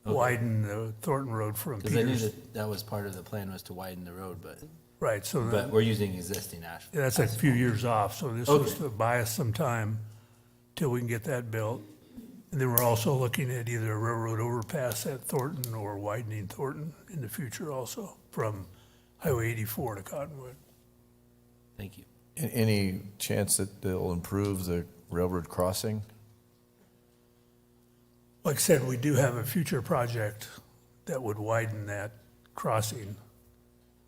widen the Thornton Road from Because I knew Peters. that was part of the plan was to widen the road, but Right, so we're using existing asphalt. that's a few years off, so this was to buy us some time till we can get that built. And then we're also looking at either a railroad overpass at Thornton or widening Thornton in the future also from Highway 84 to Cottonwood. Thank you. Any chance that they'll improve the railroad crossing? Like I said, we do have a future project that would widen that crossing.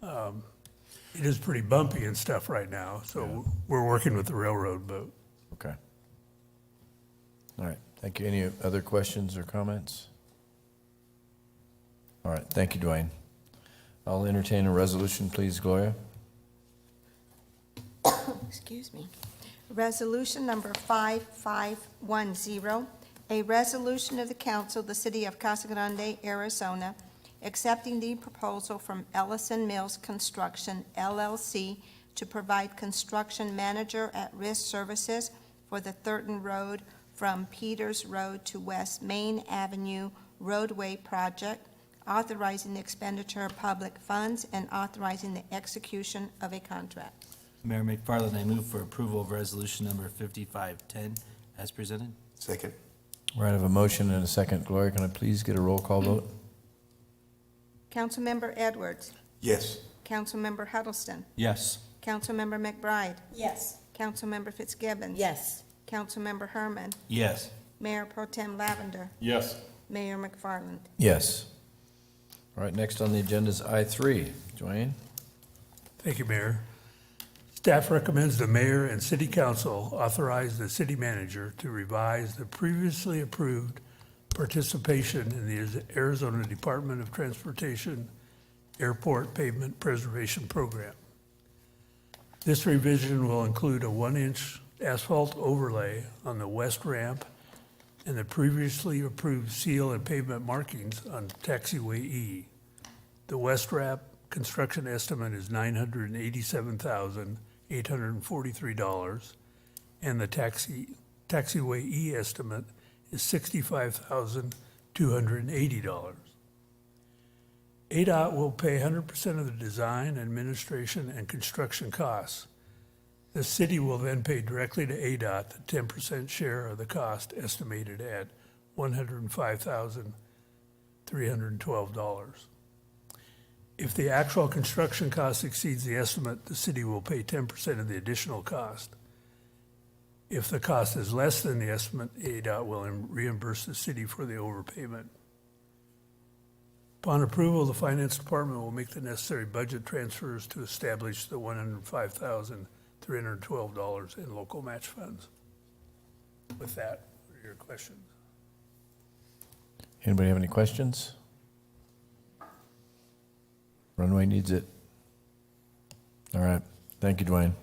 It is pretty bumpy and stuff right now, so we're working with the railroad, but Okay. All right, thank you. Any other questions or comments? All right, thank you, Dwayne. I'll entertain a resolution, please, Gloria. Excuse me. Resolution number 5510, a resolution of the council of the city of Casa Grande, Arizona, accepting the proposal from Ellison Mills Construction LLC to provide construction manager at risk services for the Thurton Road from Peters Road to West Main Avenue roadway project, authorizing the expenditure of public funds and authorizing the execution of a contract. Mayor McFarland, I move for approval of resolution number 5510 as presented. Second. All right, I have a motion and a second. Gloria, can I please get a roll call vote? Councilmember Edwards. Yes. Councilmember Huddleston. Yes. Councilmember McBride. Yes. Councilmember Fitzgibbons. Yes. Councilmember Herman. Yes. Mayor Pro Tem Lavender. Yes. Mayor McFarland. Yes. All right, next on the agenda is I3. Dwayne? Thank you, Mayor. Staff recommends the mayor and city council authorize the city manager to revise the previously approved participation in the Arizona Department of Transportation Airport Pavement Preservation Program. This revision will include a 1-inch asphalt overlay on the west ramp and the previously approved seal and pavement markings on Taxiway E. The west ramp construction estimate is $987,843, and the Taxiway E estimate is $65,280. ADOT will pay 100% of the design, administration, and construction costs. The city will then pay directly to ADOT the 10% share of the cost, estimated at $105,312. If the actual construction cost exceeds the estimate, the city will pay 10% of the additional cost. If the cost is less than the estimate, ADOT will reimburse the city for the overpayment. Upon approval, the Finance Department will make the necessary budget transfers to establish the $105,312 in local match funds. With that, what are your questions? Anybody have any questions? Runway needs it. All right, thank you, Dwayne.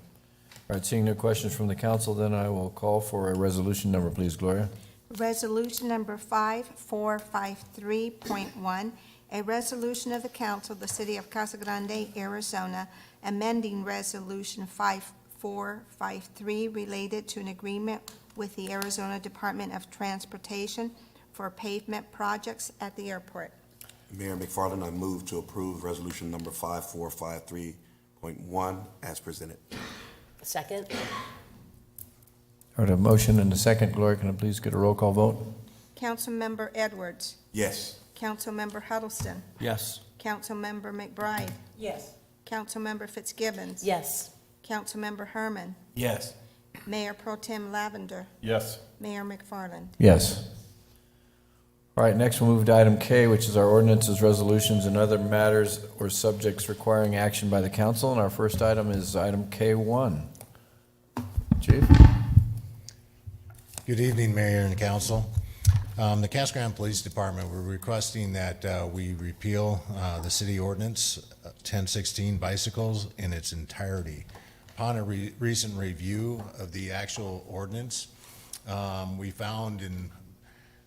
All right, seeing no questions from the council, then I will call for a resolution number, please, Gloria. Resolution number 5453.1, a resolution of the council of the city of Casa Grande, Arizona, amending resolution 5453 related to an agreement with the Arizona Department of Transportation for pavement projects at the airport. Mayor McFarland, I move to approve resolution number 5453.1 as presented. Second? All right, a motion and a second. Gloria, can I please get a roll call vote? Councilmember Edwards. Yes. Councilmember Huddleston. Yes. Councilmember McBride. Yes. Councilmember Fitzgibbons. Yes. Councilmember Herman. Yes. Mayor Pro Tem Lavender. Yes. Mayor McFarland. Yes. All right, next we'll move to item K, which is our ordinances, resolutions, and other matters or subjects requiring action by the council. And our first item is item K1. Chief? Good evening, Mayor and Council. The Casa Grande Police Department, we're requesting that we repeal the city ordinance 1016 bicycles in its entirety. Upon a recent review of the actual ordinance, we found in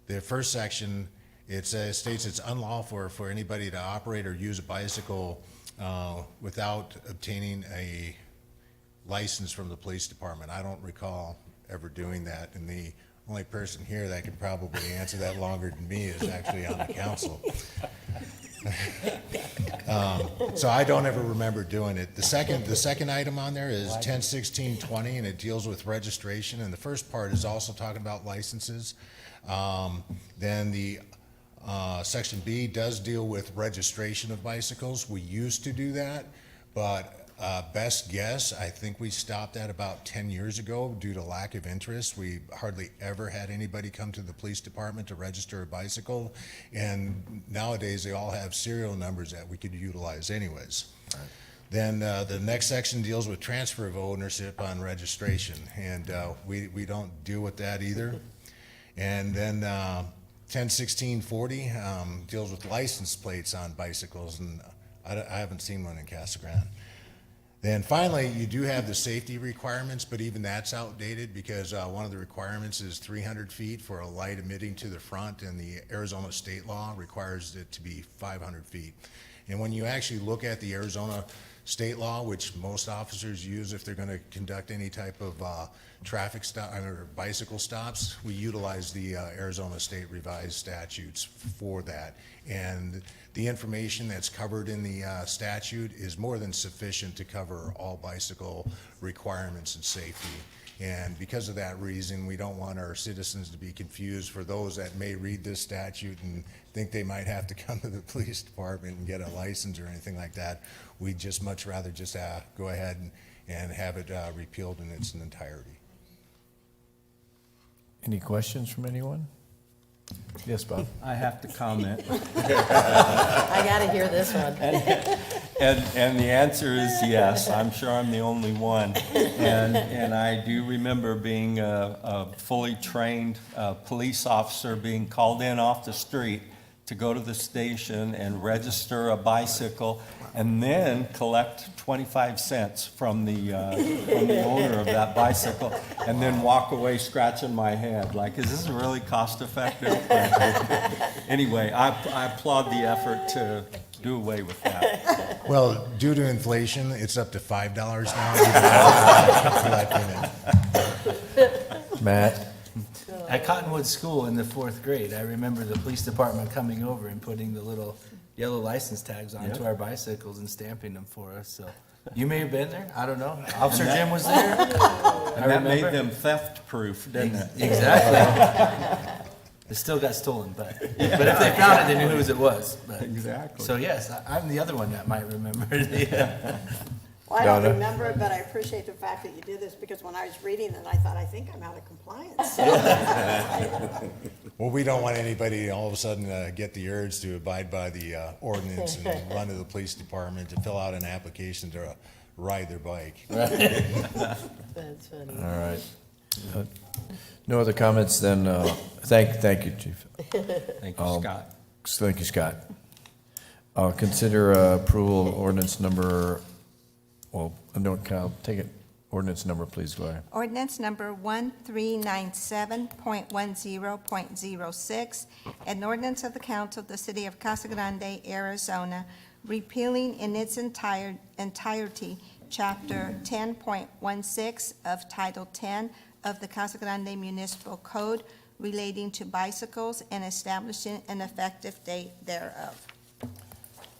the first section, it states it's unlawful for anybody to operate or use a bicycle without obtaining a license from the police department. I don't recall ever doing that, and the only person here that could probably answer that longer than me is actually on the council. So I don't ever remember doing it. The second item on there is 101620, and it deals with registration, and the first part is also talking about licenses. Then the section B does deal with registration of bicycles. We used to do that, but best guess, I think we stopped that about 10 years ago due to lack of interest. We hardly ever had anybody come to the police department to register a bicycle, and nowadays they all have serial numbers that we could utilize anyways. Then the next section deals with transfer of ownership on registration, and we don't deal with that either. And then 101640 deals with license plates on bicycles, and I haven't seen one in Casa Grande. Then finally, you do have the safety requirements, but even that's outdated because one of the requirements is 300 feet for a light emitting to the front, and the Arizona state law requires it to be 500 feet. And when you actually look at the Arizona state law, which most officers use if they're going to conduct any type of traffic stop or bicycle stops, we utilize the Arizona state revised statutes for that. And the information that's covered in the statute is more than sufficient to cover all bicycle requirements and safety. And because of that reason, we don't want our citizens to be confused. For those that may read this statute and think they might have to come to the police department and get a license or anything like that, we'd just much rather just go ahead and have it repealed in its entirety. Any questions from anyone? Yes, Bob? I have to comment. I gotta hear this one. And the answer is yes. I'm sure I'm the only one. And I do remember being a fully trained police officer being called in off the street to go to the station and register a bicycle and then collect 25 cents from the owner of that bicycle and then walk away scratching my head like, is this really cost effective? Anyway, I applaud the effort to do away with that. Well, due to inflation, it's up to $5 now. for that payment. Matt? At Cottonwood School in the 4th grade, I remember the police department coming over and putting the little yellow license tags onto our bicycles and stamping them for us, so. You may have been there, I don't know. Officer Jim was there. And that made them theft-proof, didn't it? Exactly. It still got stolen, but if they found it, they knew whose it was. But- Exactly. So yes, I'm the other one that might remember. Yeah. Well, I don't Donna? remember it, but I appreciate the fact that you did this, because when I was reading it, I thought, I think I'm out of compliance. Well, we don't want anybody to all of a sudden get the urge to abide by the ordinance and run to the police department to fill out an application to ride their bike. That's funny. All right. No other comments, then, thank you, Chief. Thank you, Scott. Thank you, Scott. Consider approval of ordinance number, well, no, Kyle, take it, ordinance number, please, go ahead. Ordinance number 1397.10.06, an ordinance of the council of the city of Casa Grande, Arizona, repealing in its entirety Chapter 10.16 of Title 10 of the Casa Grande Municipal Code relating to bicycles and establishing an effective date thereof.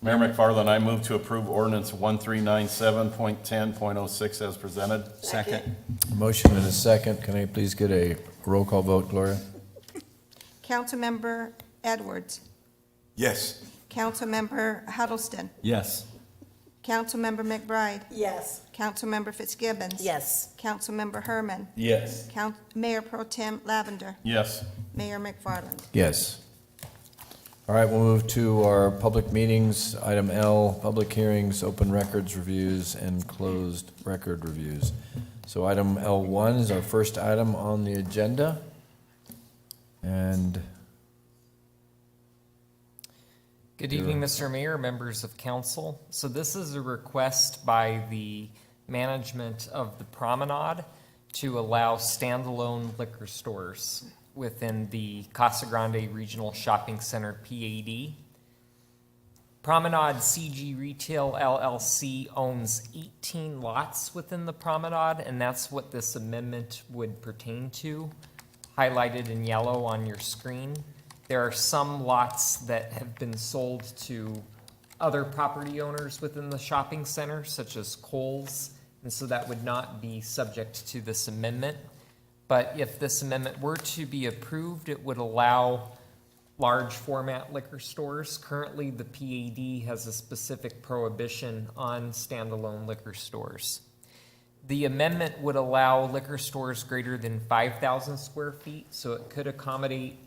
Mayor McFarland, I move to approve ordinance 1397.10.06 as presented. Second. Motion and a second. Can I please get a roll call vote, Gloria? Councilmember Edwards, Yes. Councilmember Huddleston, Yes. Councilmember McBride, Yes. Councilmember Fitzgibbons. Yes. Councilmember Herman, Yes. Mayor Pro Tem Lavender, Yes. Mayor McFarland. Yes. All right, we'll move to our public meetings. Item L, public hearings, open records reviews, and closed record reviews. So item L1 is our first item on the agenda. And Good evening, Mr. Mayor, members of council. So this is a request by the management of the Promenade to allow standalone liquor stores within the Casa Grande Regional Shopping Center, PAD. Promenade CG Retail LLC owns 18 lots within the Promenade, and that's what this amendment would pertain to, highlighted in yellow on your screen. There are some lots that have been sold to other property owners within the shopping center, such as Kohl's, and so that would not be subject to this amendment. But if this amendment were to be approved, it would allow large format liquor stores. Currently, the PAD has a specific prohibition on standalone liquor stores. The amendment would allow liquor stores greater than 5,000 square feet, so it could accommodate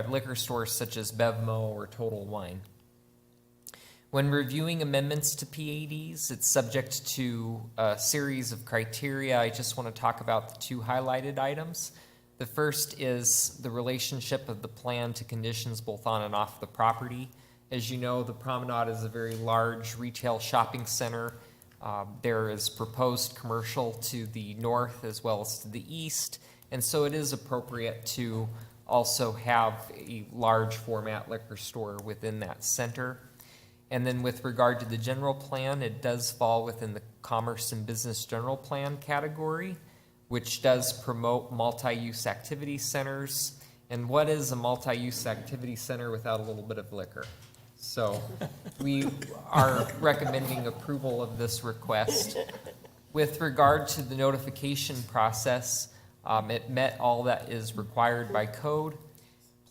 liquor stores such as Bevmo or Total Wine. When reviewing amendments to PADs, it's subject to a series of criteria. I just want to talk about the two highlighted items. The first is the relationship of the plan to conditions both on and off the property. As you know, the Promenade is a very large retail shopping center. There is proposed commercial to the north as well as to the east, and so it is appropriate to also have a large format liquor store within that center. And then with regard to the general plan, it does fall within the Commerce and Business General Plan category, which does promote multi-use activity centers. And what is a multi-use activity center without a little bit of liquor? So we are recommending approval of this request. With regard to the notification process, it met all that is required by code.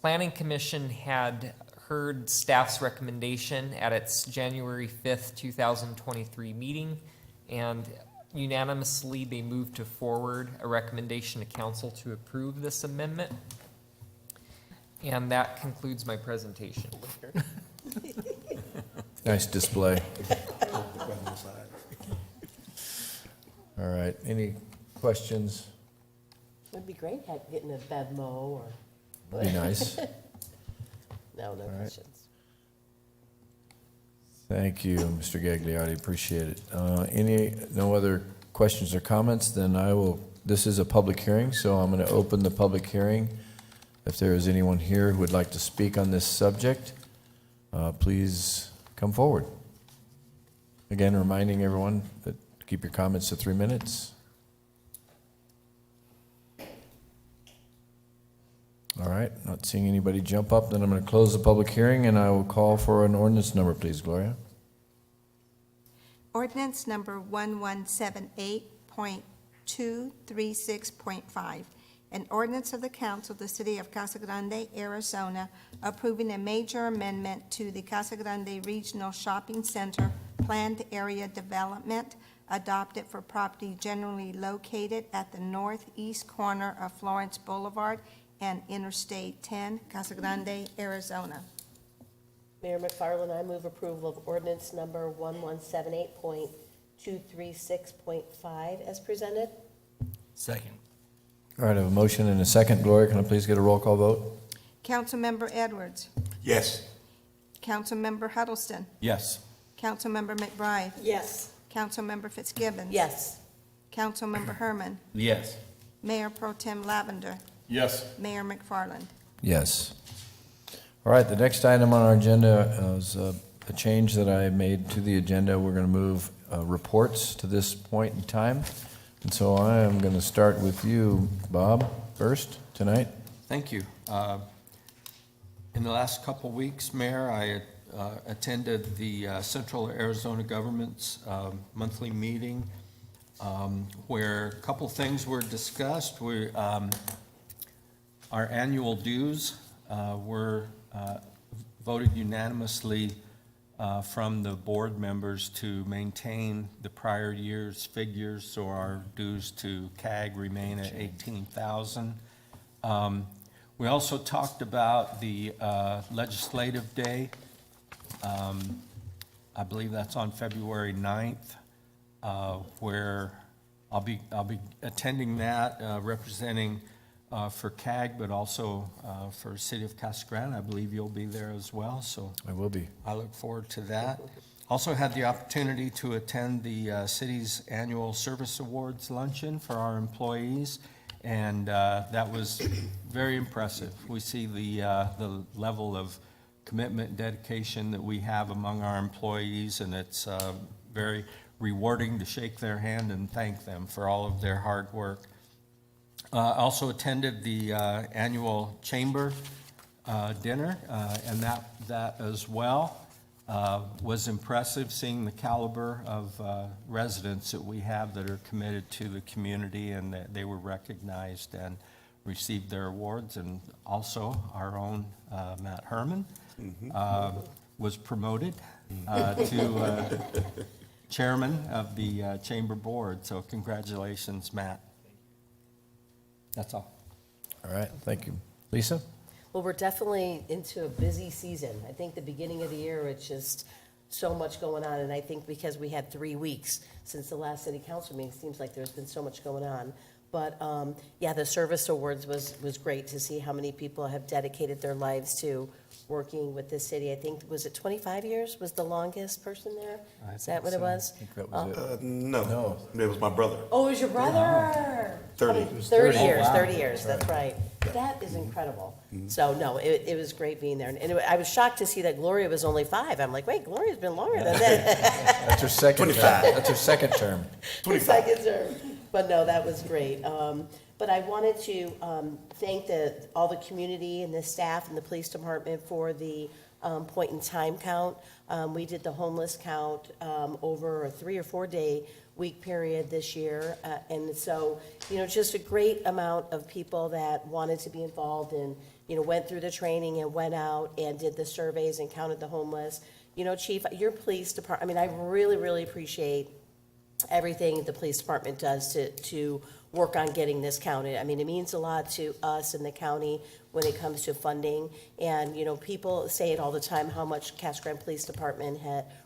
Planning Commission had heard staff's recommendation at its January 5th, 2023 meeting, and unanimously they moved to forward a recommendation to council to approve this amendment. And that concludes my presentation. Nice display. All right, any questions? It'd be great getting a Bevmo or. Be nice. No right. questions. Thank you, Mr. Gagliardi, appreciate it. No other questions or comments, then this is a public hearing, so I'm going to open the public hearing. If there is anyone here who would like to speak on this subject, please come forward. Again, reminding everyone that keep your comments to 3 minutes. All right, not seeing anybody jump up, then I'm going to close the public hearing, and I will call for an ordinance number, please, Gloria. Ordinance number 1178.236.5. An ordinance of the council of the city of Casa Grande, Arizona, approving a major amendment to the Casa Grande Regional Shopping Center planned area development adopted for property generally located at the northeast corner of Florence Boulevard and Interstate 10, Casa Grande, Arizona. Mayor McFarland, I move approval of ordinance number 1178.236.5 as presented. Second. All right, I have a motion and a second. Gloria, can I please get a roll call vote? Councilmember Edwards. Yes. Councilmember Huddleston. Yes. Councilmember McBride. Yes. Councilmember Fitzgibbons. Yes. Councilmember Herman. Yes. Mayor Pro Tem Lavender. Yes. Mayor McFarland. Yes. All right, the next item on our agenda is a change that I made to the agenda. We're going to move reports to this point in time. And so I am going to start with you, Bob, first tonight. Thank you. In the last couple weeks, Mayor, I attended the Central Arizona Government's monthly meeting where a couple things were discussed. Our annual dues were voted unanimously from the board members to maintain the prior year's figures, so our dues to CAG remain at $18,000. We also talked about the legislative day. I believe that's on February 9th, where I'll be attending that, representing for CAG, but also for City of Casa Grande. I believe you'll be there as well, so. I will be. I look forward to that. Also had the opportunity to attend the city's annual service awards luncheon for our employees, and that was very impressive. We see the level of commitment and dedication that we have among our employees, and it's very rewarding to shake their hand and thank them for all of their hard work. Also attended the annual chamber dinner, and that as well was impressive, seeing the caliber of residents that we have that are committed to the community, and that they were recognized and received their awards. And also our own Matt Herman was promoted to chairman of the chamber board. So congratulations, Matt. That's all. All right, thank you. Lisa? Well, we're definitely into a busy season. I think the beginning of the year, it's just so much going on, and I think because we had 3 weeks since the last city council meeting, it seems like there's been so much going on. But, yeah, the service awards was great to see how many people have dedicated their lives to working with the city. I think, was it 25 years was the longest person there? Is that what it was? I think that was it. No, it was my brother. Oh, it was your brother? 30. 30 years, wow. 30 years, that's right. That is incredible. So, no, it was great being there. And I was shocked to see that Gloria was only 5. I'm like, wait, Gloria's been longer than that. That's her second term. That's her second term. Second term. But no, that was great. But I wanted to thank all the community and the staff and the police department for the point in time count. We did the homeless count over a 3 or 4 day week period this year. And so, just a great amount of people that wanted to be involved and, went through the training and went out and did the surveys and counted the homeless. Chief, your police department, I really, really appreciate everything the police department does to work on getting this counted. It means a lot to us in the county when it comes to funding. And, people say it all the time, how much Casa Grande Police Department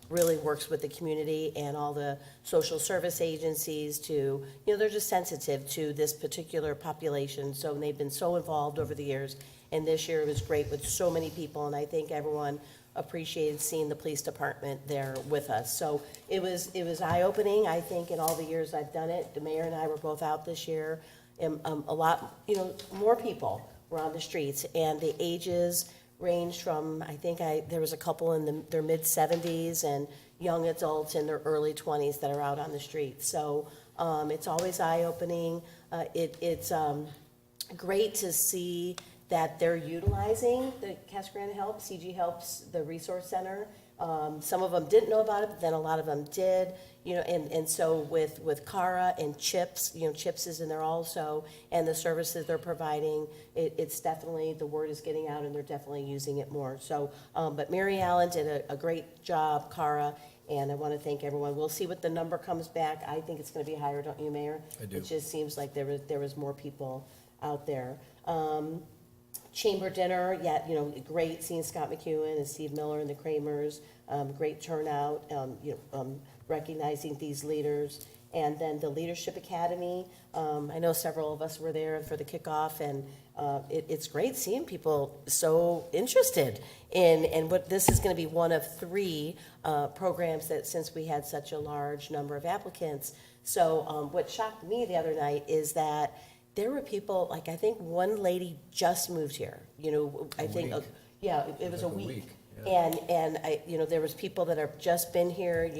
really works with the community and all the social service agencies to, they're just sensitive to this particular population. So they've been so involved over the years. And this year it was great with so many people. And I think everyone appreciated seeing the police department there with us. So it was eye-opening, I think, in all the years I've done it. The mayor and I were both out this year, and a lot, more people were on the streets, and the ages ranged from, I think there was a couple in their mid-70s and young adults in their early 20s that are out on the streets. So it's always eye-opening. It's great to see that they're utilizing the Casa Grande Help, CG Helps, the Resource Center. Some of them didn't know about it, but then a lot of them did. And so with Cara and CHIPS, CHIPS is in there also, and the services they're providing, it's definitely, the word is getting out, and they're definitely using it more. So, but Mary Allen did a great job, Cara, and I want to thank everyone. We'll see what the number comes back. I think it's going to be higher, don't you, Mayor? I do. It just seems like there was more people out there. Chamber dinner, yeah, great seeing Scott McEwen and Steve Miller and the Kramers, great turnout, recognizing these leaders. And then the Leadership Academy, I know several of us were there for the kickoff, and it's great seeing people so interested in what this is going to be one of 3 programs that, since we had such a large number of applicants. So what shocked me the other night is that there were people, like, I think one lady just moved here, I think, yeah, it was a week. Yeah. And there was people that have just been here,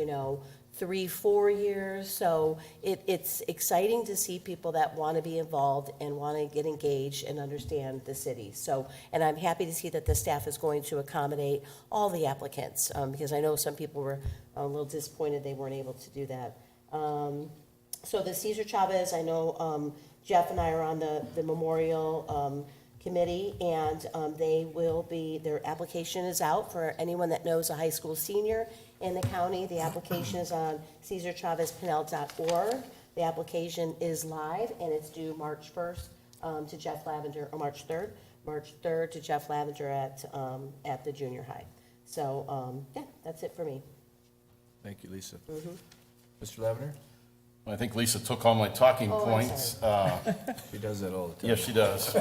3-4 years. So it's exciting to see people that want to be involved and want to get engaged and understand the city. So, and I'm happy to see that the staff is going to accommodate all the applicants, because I know some people were a little disappointed they weren't able to do that. So the Cesar Chavez, I know, Jeff and I are on the memorial committee, and their application is out for anyone that knows a high school senior in the county. The application is on CesarChavezPenel.org. The application is live, and it's due March 1st to Jeff Lavender, or March 3rd to Jeff Lavender at the junior high. So, yeah, that's it for me. Thank you, Lisa. Mr. Lavender? I think Lisa took all my talking points. She does that all the time. Yes, she does.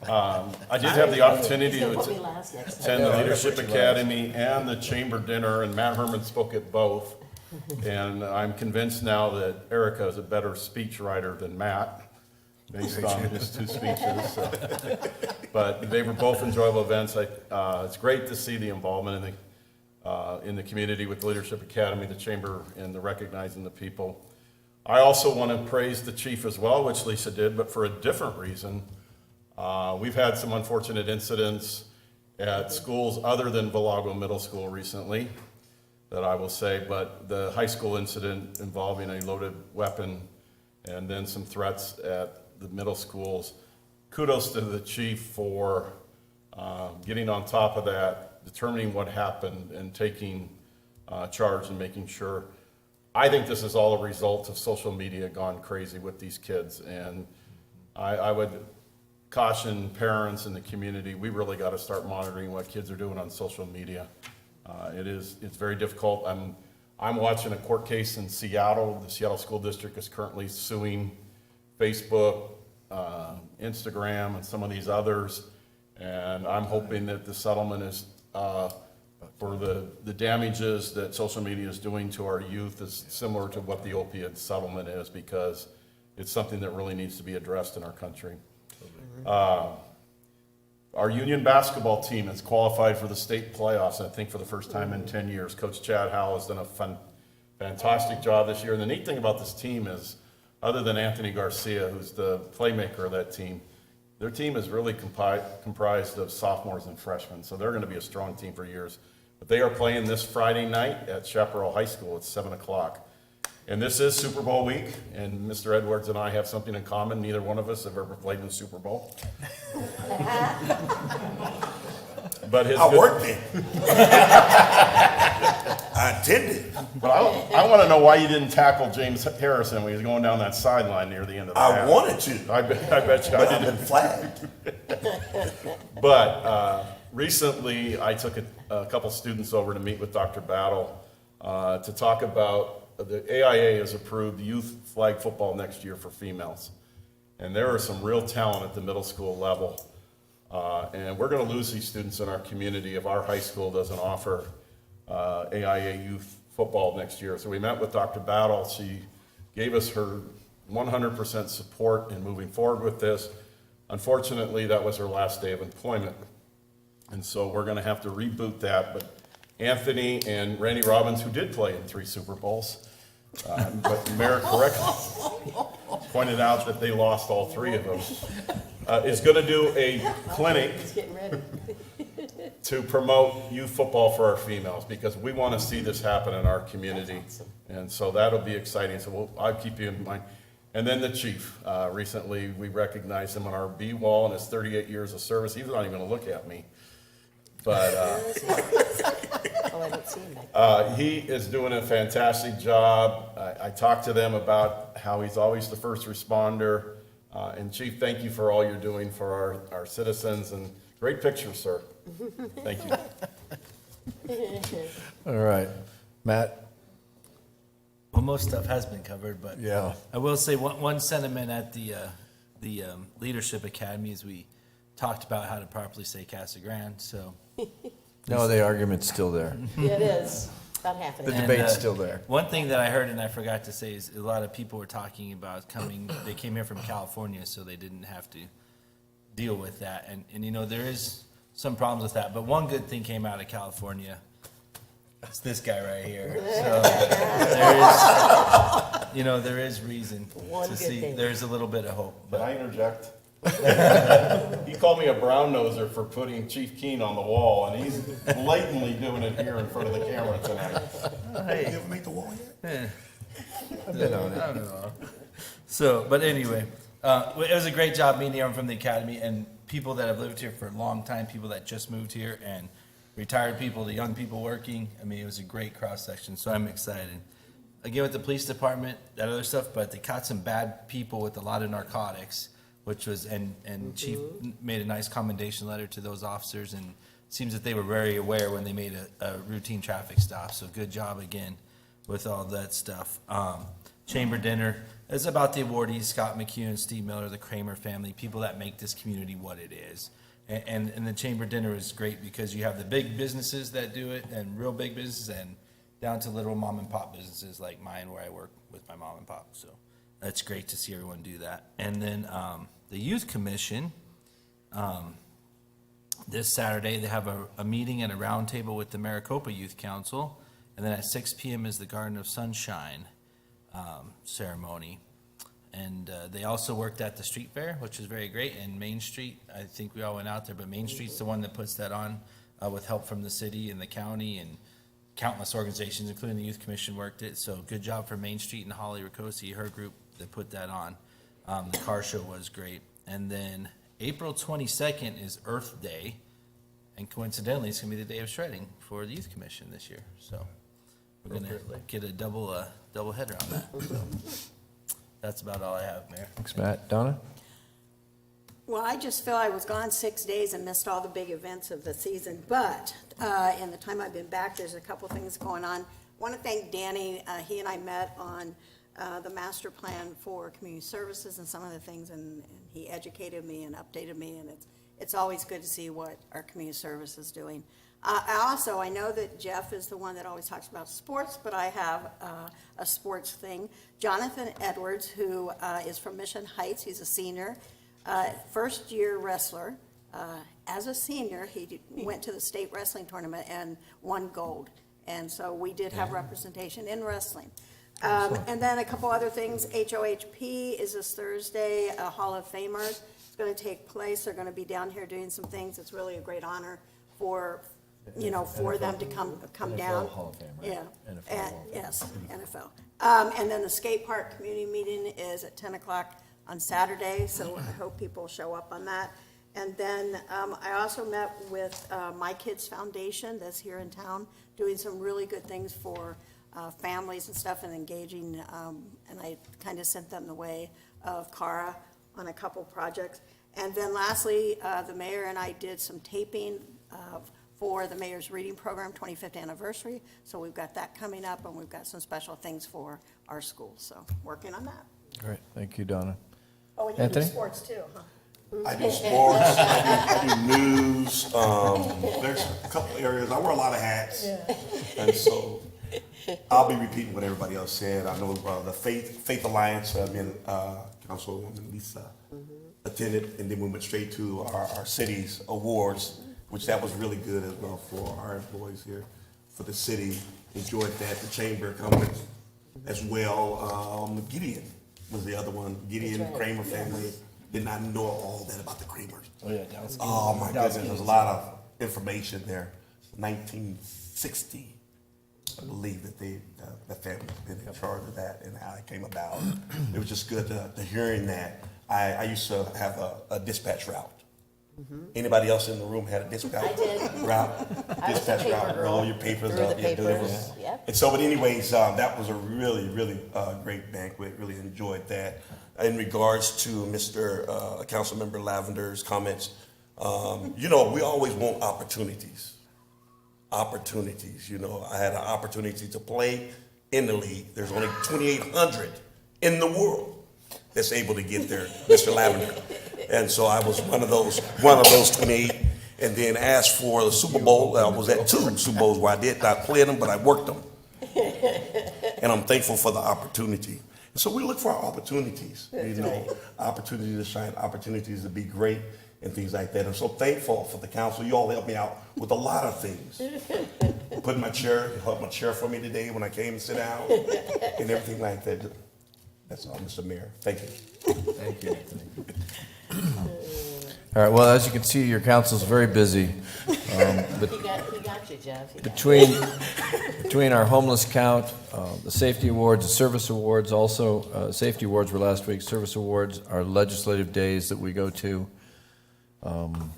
I did have the opportunity to attend the Leadership Academy and the Chamber Dinner, and Matt Herman spoke at both. And I'm convinced now that Erica is a better speechwriter than Matt, based on his 2 speeches. So. But they were both enjoyable events. It's great to see the involvement in the community with the Leadership Academy, the Chamber, and the recognizing the people. I also want to praise the chief as well, which Lisa did, but for a different reason. We've had some unfortunate incidents at schools other than Villago Middle School recently, that I will say, but the high school incident involving a loaded weapon and then some threats at the middle schools. Kudos to the chief for getting on top of that, determining what happened, and taking charge and making sure. I think this is all a result of social media gone crazy with these kids, and I would caution parents in the community, we really got to start monitoring what kids are doing on social media. It's very difficult. I'm watching a court case in Seattle. The Seattle School District is currently suing Facebook, Instagram, and some of these others. And I'm hoping that the settlement is, for the damages that social media is doing to our youth is similar to what the opioid settlement is, because it's something that really needs to be addressed in our country. Our Union basketball team has qualified for the state playoffs, I think for the first time in 10 years. Coach Chad Howell has done a fantastic job this year. And the neat thing about this team is, other than Anthony Garcia, who's the playmaker of that team, their team is really comprised of sophomores and freshmen. So they're going to be a strong team for years. But they are playing this Friday night at Chaparral High School at 7 o'clock. And this is Super Bowl week, and Mr. Edwards and I have something in common. Neither one of us have ever played in the Super Bowl. But I worked there. I attended. But I want to know why you didn't tackle James Harrison when he was going down that sideline near the end of the half. I wanted to. I bet you But I I've been didn't. flagged. But recently, I took a couple students over to meet with Dr. Battle to talk about the AIA has approved youth flag football next year for females. And there are some real talent at the middle school level. And we're going to lose these students in our community if our high school doesn't offer AIA youth football next year. So we met with Dr. Battle. She gave us her 100% support in moving forward with this. Unfortunately, that was her last day of employment. And so we're going to have to reboot that. But Anthony and Randy Robbins, who did play in 3 Super Bowls, but the mayor correctly pointed out that they lost all 3 of them, is going to do a clinic to promote youth football for our females, because we want to see this happen in our community. And so that'll be exciting. So I'll keep you in mind. And then the chief, recently we recognized him on our B wall and his 38 years of service. He's not even going to look at me. But he is doing a fantastic job. I talked to them about how he's always the first responder. And Chief, thank you for all you're doing for our citizens, and great picture, sir. Thank you. All right. Matt? Well, most stuff has been covered, but Yeah. I will say one sentiment at the Leadership Academy is we talked about how to properly say Casa Grande, so. No, the argument's still there. Yeah, it is. About half of The it. debate's still there. One thing that I heard and I forgot to say is a lot of people were talking about they came here from California, so they didn't have to deal with that. And you know, there is some problems with that, but one good thing came out of California. It's this guy right here. So there is reason One to good see, thing. there's a little bit of hope. Can I interject? He called me a brown noser for putting Chief Keen on the wall, and he's blatantly doing it here in front of the camera tonight. You ever make the wall yet? I've been on it. I don't know. So, but anyway, it was a great job meeting everyone from the academy and people that have lived here for a long time, people that just moved here, and retired people, the young people working. I mean, it was a great cross section, so I'm excited. Again, with the police department, that other stuff, but they caught some bad people with a lot of narcotics, which was, and Chief made a nice commendation letter to those officers, and it seems that they were very aware when they made a routine traffic stop, so good job again with all that stuff. Chamber dinner is about the awardees, Scott McHugh, Steve Miller, the Kramer family, people that make this community what it is. And the chamber dinner is great because you have the big businesses that do it, and real big businesses, and down to little mom and pop businesses like mine, where I work with my mom and pop. So that's great to see everyone do that. And then the Youth Commission, this Saturday, they have a meeting and a roundtable with the Maricopa Youth Council. And then at 6 p.m. is the Garden of Sunshine ceremony. And they also worked at the street fair, which is very great. And Main Street, I think we all went out there, but Main Street's the one that puts that on with help from the city and the county, and countless organizations, including the Youth Commission, worked it. So good job for Main Street and Holly Ricosi, her group, that put that on. The car show was great. And then April 22nd is Earth Day. And coincidentally, it's going to be the day of shredding for the Youth Commission this year. So we're going to get a double header on that. So that's about all I have, Mayor. Thanks, Matt. Donna? Well, I just feel I was gone 6 days and missed all the big events of the season, but in the time I've been back, there's a couple things going on. Want to thank Danny. He and I met on the master plan for community services and some of the things, and he educated me and updated me, and it's always good to see what our community service is doing. I know that Jeff is the one that always talks about sports, but I have a sports thing. Jonathan Edwards, who is from Mission Heights, he's a senior, first-year wrestler. As a senior, he went to the state wrestling tournament and won gold. And so we did have representation in wrestling. And then a couple other things. HOHP is this Thursday, a Hall of Famers. It's going to take place. They're going to be down here doing some things. It's really a great honor for, for them to come NFL down. Hall of Fame, right? Yeah. NFL Hall of Fame. Yes, NFL. And then the skate park community meeting is at 10 o'clock on Saturday, so I hope people show up on that. And then I also met with My Kids Foundation that's here in town, doing some really good things for families and stuff and engaging, and I kind of sent them the way of Cara on a couple projects. And then lastly, the mayor and I did some taping for the mayor's reading program, 25th anniversary. So we've got that coming up, and we've got some special things for our school. So working on that. Great, thank you, Donna. Oh, and you do Anthony? sports too, huh? I do sports, I do news, there's a couple areas, I wear a lot of hats. And so I'll be repeating what everybody else said. I know the Faith Alliance, me and Councilwoman Lisa attended, and then we went straight to our city's awards, which that was really good as well for our employees here for the city. Enjoyed that. The chamber coming as well. Gideon was the other one. Gideon Kramer family. Did not know all that about the Kramers. Oh, yeah, that was Oh, my goodness, there's a lot of information there. 1960, I believe that the family been in charge of that and how it came about. It was just good to hearing that. I used to have a dispatch route. Anybody else in the room had a dispatch route? Dispatch route, roll your papers up, yeah, deliver. Yep. And so, but anyways, that was a really, really great banquet. Really enjoyed that. In regards to Mr. Councilmember Lavender's comments, we always want opportunities. Opportunities, I had an opportunity to play in the league. There's only 2,800 in the world that's able to get there, Mr. Lavender. And so I was one of those 28. And then as for the Super Bowl, I was at 2 Super Bowls where I did not play them, but I worked them. And I'm thankful for the opportunity. So we look for our opportunities, opportunity to shine, opportunities to be great, and things like that. I'm so thankful for the council. You all helped me out with a lot of things. Put my chair, helped my chair for me today when I came to sit down, and everything like that. That's all, Mr. Mayor. Thank you. Thank you, Anthony. All right, well, as you can see, your council's very busy. But He got you, Jeff. between our homeless count, the safety awards, the service awards, also, safety awards were last week, service awards, our legislative days that we go to, the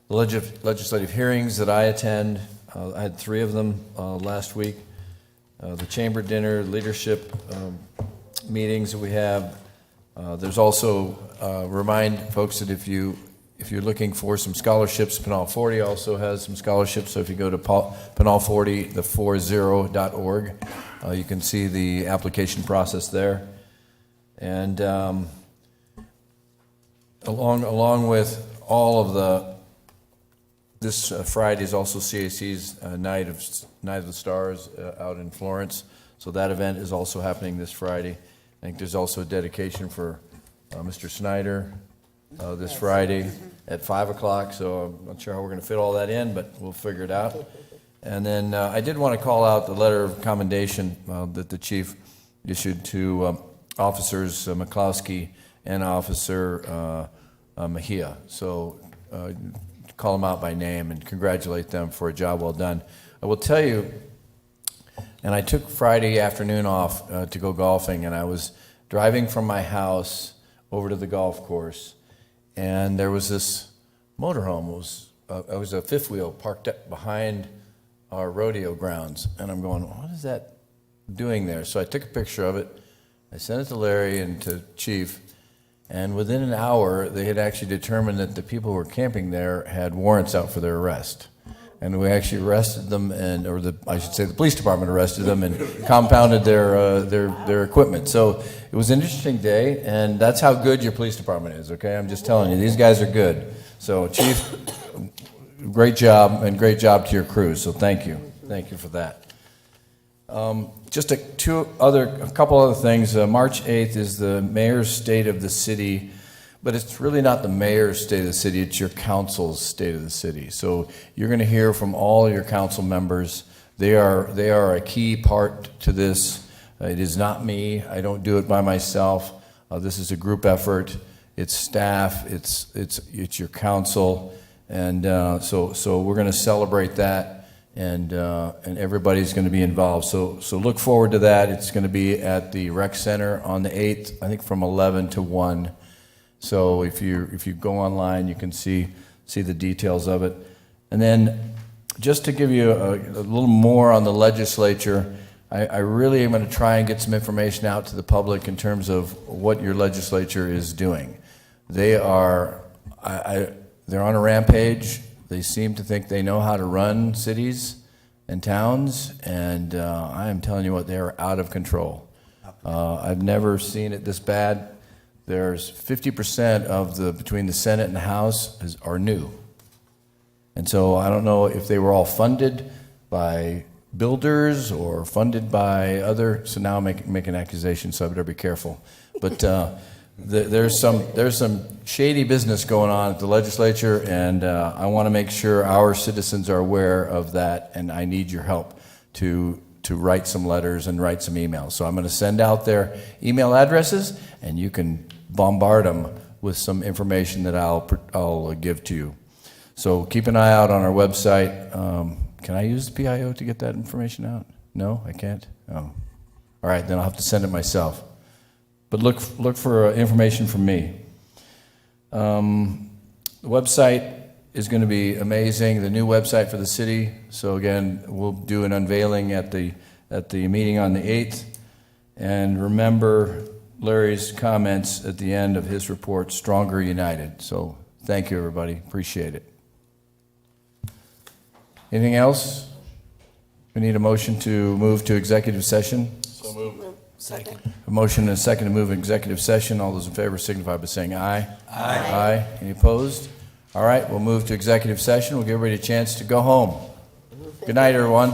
legislative hearings that I attend, I had 3 of them last week, the chamber dinner, leadership meetings that we have. There's also, remind folks that if you're looking for some scholarships, Pinal 40 also has some scholarships. So if you go to Pinal 40, the 40.org, you can see the application process there. And along with all of this Friday is also CAC's Night of the Stars out in Florence. So that event is also happening this Friday. I think there's also a dedication for Mr. Snyder this Friday at 5 o'clock, so I'm not sure how we're going to fit all that in, but we'll figure it out. And then I did want to call out the letter of commendation that the chief issued to Officers McCloskey and Officer Mejia. So call them out by name and congratulate them for a job well done. I will tell you, and I took Friday afternoon off to go golfing, and I was driving from my house over to the golf course, and there was this motorhome. It was a fifth wheel parked up behind our rodeo grounds, and I'm going, what is that doing there? So I took a picture of it. I sent it to Larry and to Chief, and within an hour, they had actually determined that the people who were camping there had warrants out for their arrest. and we actually arrested them, and I should say the police department arrested them and compounded their equipment. So it was an interesting day, and that's how good your police department is. Okay, I'm just telling you, these guys are good. So, Chief, great job, and great job to your crew. So thank you for that. Just a couple other things. March 8th is the mayor's state of the city, but it's really not the mayor's state of the city, it's your council's state of the city. So you're going to hear from all your council members. They are a key part to this. It is not me. I don't do it by myself. This is a group effort. It's staff. It's your council, and so we're going to celebrate that, and everybody's going to be involved. So look forward to that. It's going to be at the rec center on the 8th, I think from 11 to 1. So if you go online, you can see the details of it. And then just to give you a little more on the legislature, I really am going to try and get some information out to the public in terms of what your legislature is doing. They're on a rampage. They seem to think they know how to run cities and towns, and I am telling you what, they are out of control. I've never seen it this bad. There's 50% between the Senate and the House are new. And so I don't know if they were all funded by builders or funded by other, so now I'm making accusations, so I better be careful. But there's some shady business going on at the legislature, and I want to make sure our citizens are aware of that, and I need your help to write some letters and write some emails. So I'm going to send out their email addresses, and you can bombard them with some information that I'll give to you. So keep an eye out on our website. Can I use the PIO to get that information out? No, I can't? Oh. All right, then I'll have to send it myself. But look for information from me. The website is going to be amazing, the new website for the city. So again, we'll do an unveiling at the meeting on the 8th. And remember Larry's comments at the end of his report, Stronger United. So thank you, everybody. Appreciate it. Anything else? We need a motion to move to executive session. So moved. Second. A motion and a second to move executive session. All those in favor signify by saying aye. Aye. Aye. Any opposed? All right, we'll move to executive session. We'll give everybody a chance to go home. Good night, everyone.